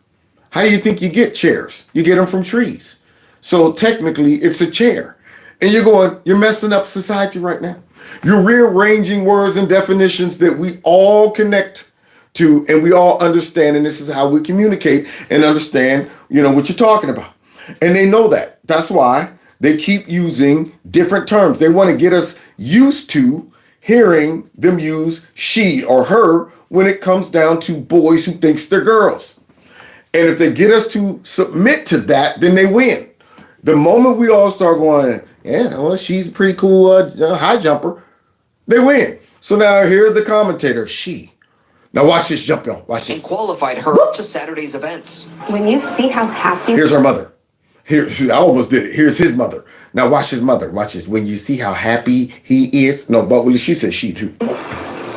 How do you think you get chairs? You get them from trees. So technically it's a chair. And you're messing up society right now. You're rearranging words and definitions that we all connect to and we all understand. And this is how we communicate and understand, what you're talking about. And they know that. That's why they keep using different terms. They want to get us used to hearing them use she or her when it comes down to boys who thinks they're girls. And if they get us to submit to that, then they win. The moment we all start going, yeah, well, she's a pretty cool high jumper, they win. So now here's the commentator, she. Now watch this jump, y'all. Watch this. And qualified her to Saturday's events. When you see how happy... Here's her mother. I almost did it. Here's his mother. Now watch his mother. Watch this. When you see how happy he is. No, but she said she too.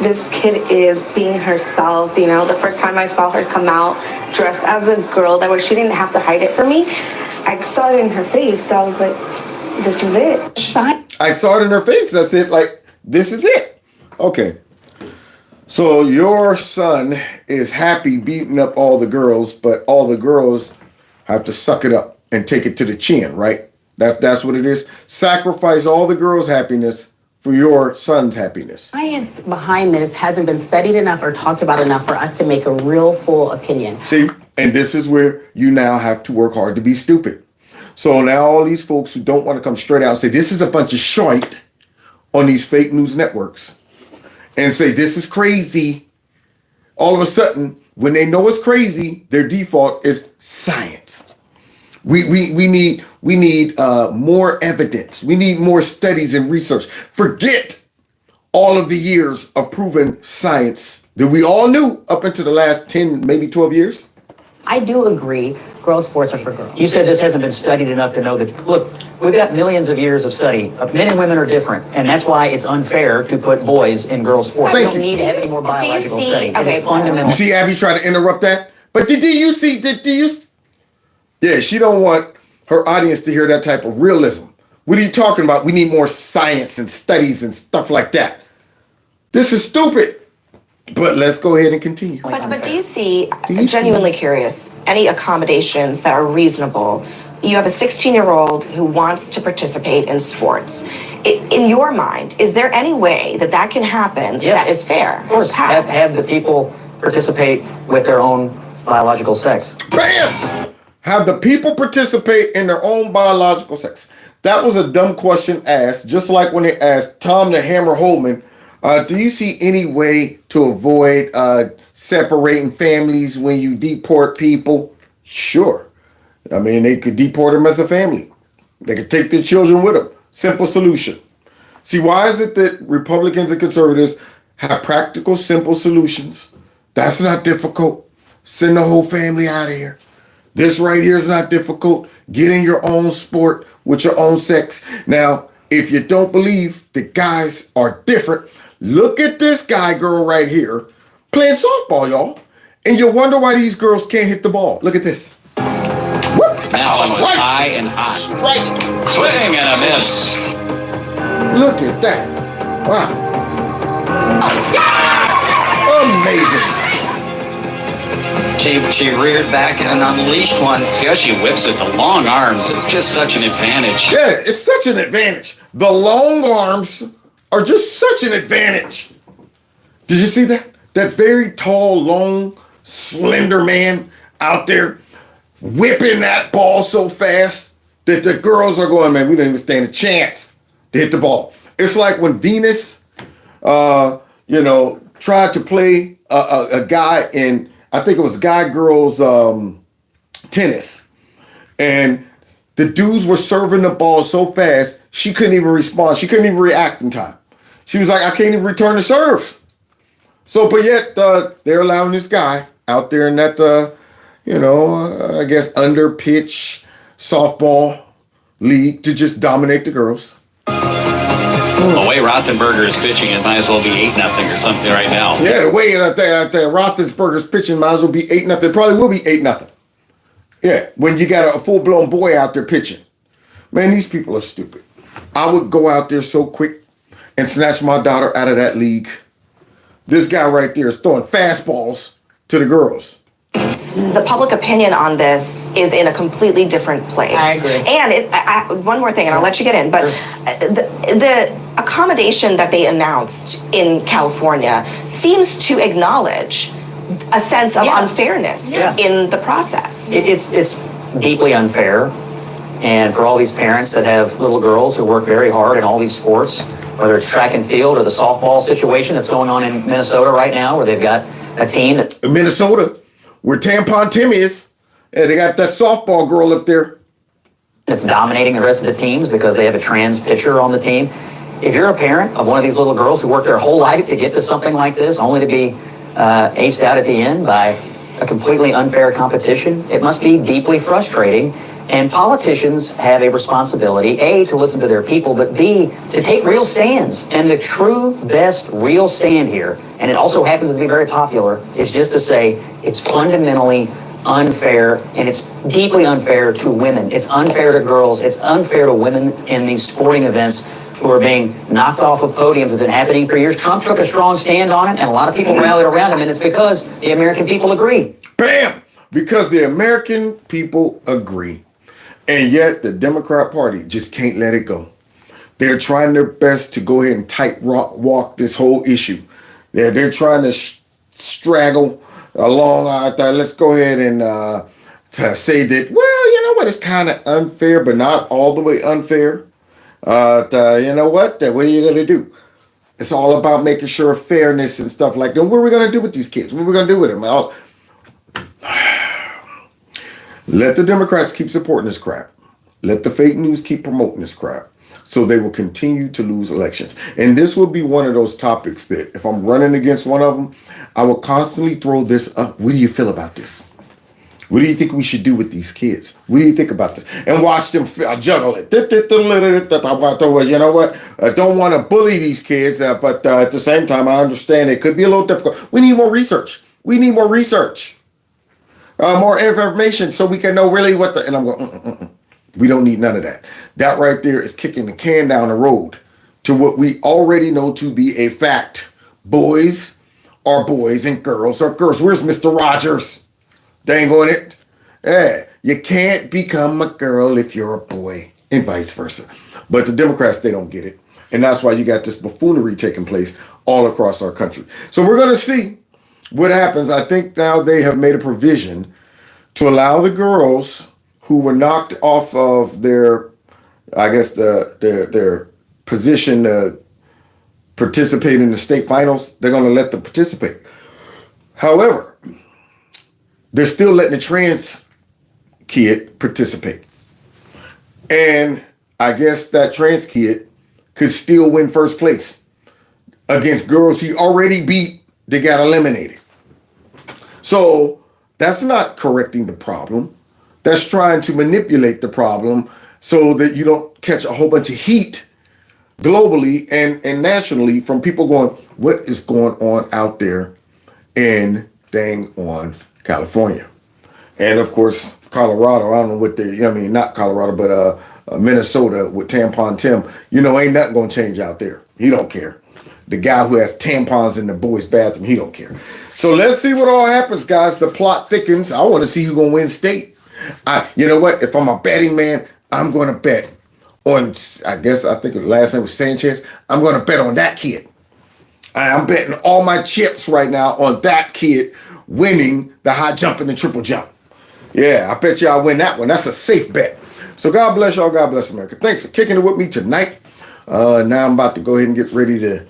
This kid is being herself. The first time I saw her come out dressed as a girl, she didn't have to hide it from me. I saw it in her face. So I was like, this is it. I saw it in her face. That's it. Like, this is it. Okay. So your son is happy beating up all the girls, but all the girls have to suck it up and take it to the chin, right? That's what it is. Sacrifice all the girls' happiness for your son's happiness. Science behind this hasn't been studied enough or talked about enough for us to make a real full opinion. See, and this is where you now have to work hard to be stupid. So now all these folks who don't want to come straight out and say this is a bunch of shite on these fake news networks and say this is crazy, all of a sudden, when they know it's crazy, their default is science. We need more evidence. We need more studies and research. Forget all of the years of proven science that we all knew up until the last 10, maybe 12 years. I do agree, girls' sports are for girls. You said this hasn't been studied enough to know that, look, we've got millions of years of study. Men and women are different, and that's why it's unfair to put boys in girls' sports. We don't need to have any more biological studies. It is fundamental. You see Abby try to interrupt that? But did you see? Yeah, she don't want her audience to hear that type of realism. What are you talking about? We need more science and studies and stuff like that. This is stupid. But let's go ahead and continue. But do you see, genuinely curious, any accommodations that are reasonable you have a 16-year-old who wants to participate in sports. In your mind, is there any way that that can happen that is fair? Of course, have the people participate with their own biological sex. Bam! Have the people participate in their own biological sex. That was a dumb question asked, just like when they asked Tom the Hammer Holman, do you see any way to avoid separating families when you deport people? Sure. I mean, they could deport them as a family. They could take their children with them. Simple solution. See, why is it that Republicans and conservatives have practical, simple solutions? That's not difficult. Send the whole family out of here. This right here is not difficult. Get in your own sport with your own sex. Now, if you don't believe that guys are different, look at this guy girl right here playing softball, y'all. And you wonder why these girls can't hit the ball. Look at this. That one was high and hot. Right. Swing and a miss. Look at that. Wow. Amazing. She reared back and unleashed one. See how she whips it? The long arms. It's just such an advantage. Yeah, it's such an advantage. The long arms are just such an advantage. Did you see that? That very tall, long, slender man out there whipping that ball so fast that the girls are going, man, we don't even stand a chance to hit the ball. It's like when Venus, tried to play a guy in, I think it was guy-girls tennis. And the dudes were serving the ball so fast, she couldn't even respond. She couldn't even react in time. She was like, I can't even return the serve. So, but yet they're allowing this guy out there in that, I guess under pitch softball league to just dominate the girls. The way Rothenberger is pitching, it might as well be 8-0 or something right now. Yeah, the way that Roethlisberger's pitching might as well be 8-0. Probably will be 8-0. Yeah, when you got a full-blown boy out there pitching. Man, these people are stupid. I would go out there so quick and snatch my daughter out of that league. This guy right there is throwing fastballs to the girls. The public opinion on this is in a completely different place. I agree. And one more thing, and I'll let you get in, but the accommodation that they announced in California seems to acknowledge a sense of unfairness in the process. It's deeply unfair. And for all these parents that have little girls who work very hard in all these sports, whether it's track and field or the softball situation that's going on in Minnesota right now, where they've got a team that... Minnesota, where Tampon Tim is, and they got that softball girl up there. It's dominating the rest of the teams because they have a trans pitcher on the team. If you're a parent of one of these little girls who worked their whole life to get to something like this, only to be aced out at the end by a completely unfair competition, it must be deeply frustrating. And politicians have a responsibility, A, to listen to their people, but B, to take real stands. And the true best real stand here, and it also happens to be very popular, is just to say it's fundamentally unfair, and it's deeply unfair to women. It's unfair to girls. It's unfair to women in these sporting events who are being knocked off of podiums. Have been happening for years. Trump took a strong stand on it, and a lot of people rallied around him, and it's because the American people agree. Bam! Because the American people agree. And yet the Democrat Party just can't let it go. They're trying their best to go ahead and tight walk this whole issue. They're trying to straggle along. Let's go ahead and to say that, well, you know what, it's kind of unfair, but not all the way unfair. You know what? What are you going to do? It's all about making sure fairness and stuff like that. What are we going to do with these kids? What are we going to do with them? Let the Democrats keep supporting this crap. Let the fake news keep promoting this crap. So they will continue to lose elections. And this will be one of those topics that if I'm running against one of them, I will constantly throw this up. What do you feel about this? What do you think we should do with these kids? What do you think about this? And watch them juggle it. You know what? I don't want to bully these kids, but at the same time, I understand it could be a little difficult. We need more research. We need more research. More information so we can know really what the... And I'm going, We don't need none of that. That right there is kicking the can down the road to what we already know to be a fact. Boys are boys and girls are girls. Where's Mr. Rogers? Dang on it. Yeah, You can't become a girl if you're a boy, and vice versa. But the Democrats, they don't get it. And that's why you got this buffoonery taking place all across our country. So we're going to see what happens. I think now they have made a provision to allow the girls who were knocked off of their, I guess, their position to participate in the state finals. They're going to let them participate. However, they're still letting the trans kid participate. And I guess that trans kid could still win first place against girls he already beat that got eliminated. So that's not correcting the problem. That's trying to manipulate the problem so that you don't catch a whole bunch of heat globally and nationally from people going, what is going on out there in dang on California? And of course, Colorado, I don't know what not Colorado, but Minnesota with Tampon Tim, ain't nothing gonna change out there. He don't care. The guy who has tampons in the boys' bathroom, he don't care. So let's see what all happens, guys. The plot thickens. I want to see who's gonna win state. You know what? If I'm a betting man, I'm gonna bet on, I think the last name was Sanchez. I'm gonna bet on that kid. I'm betting all my chips right now on that kid winning the high jump and the triple jump. Yeah, I bet you I'll win that one. That's a safe bet. So God bless y'all. God bless America. Thanks for kicking it with me tonight. Now I'm about to go ahead and get ready to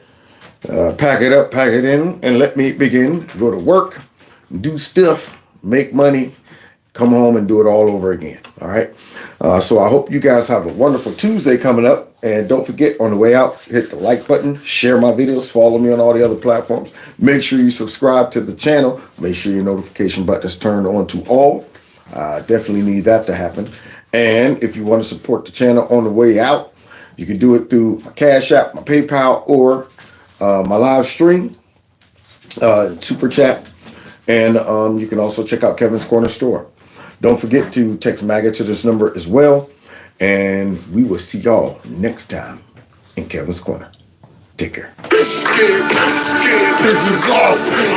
pack it up, pack it in, and let me begin. Go to work, do stuff, make money, come home and do it all over again. All right. So I hope you guys have a wonderful Tuesday coming up. And don't forget, on the way out, hit the like button, share my videos, follow me on all the other platforms. Make sure you subscribe to the channel. Make sure your notification button is turned on to all. Definitely need that to happen. And if you want to support the channel on the way out, you can do it through my Cash App, my PayPal, or my live stream, Super Chat. And you can also check out Kevin's Corner Store. Don't forget to text MAGA to this number as well. And we will see y'all next time in Kevin's Corner. Take care. This is all city.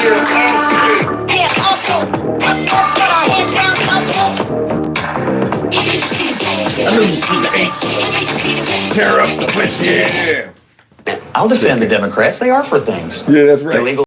Yeah, all city. Yeah, uncle. Put our hands down, uncle. I knew you see the 8. Tear up the place, yeah. I'll defend the Democrats. They are for things. Yeah, that's right. Illegal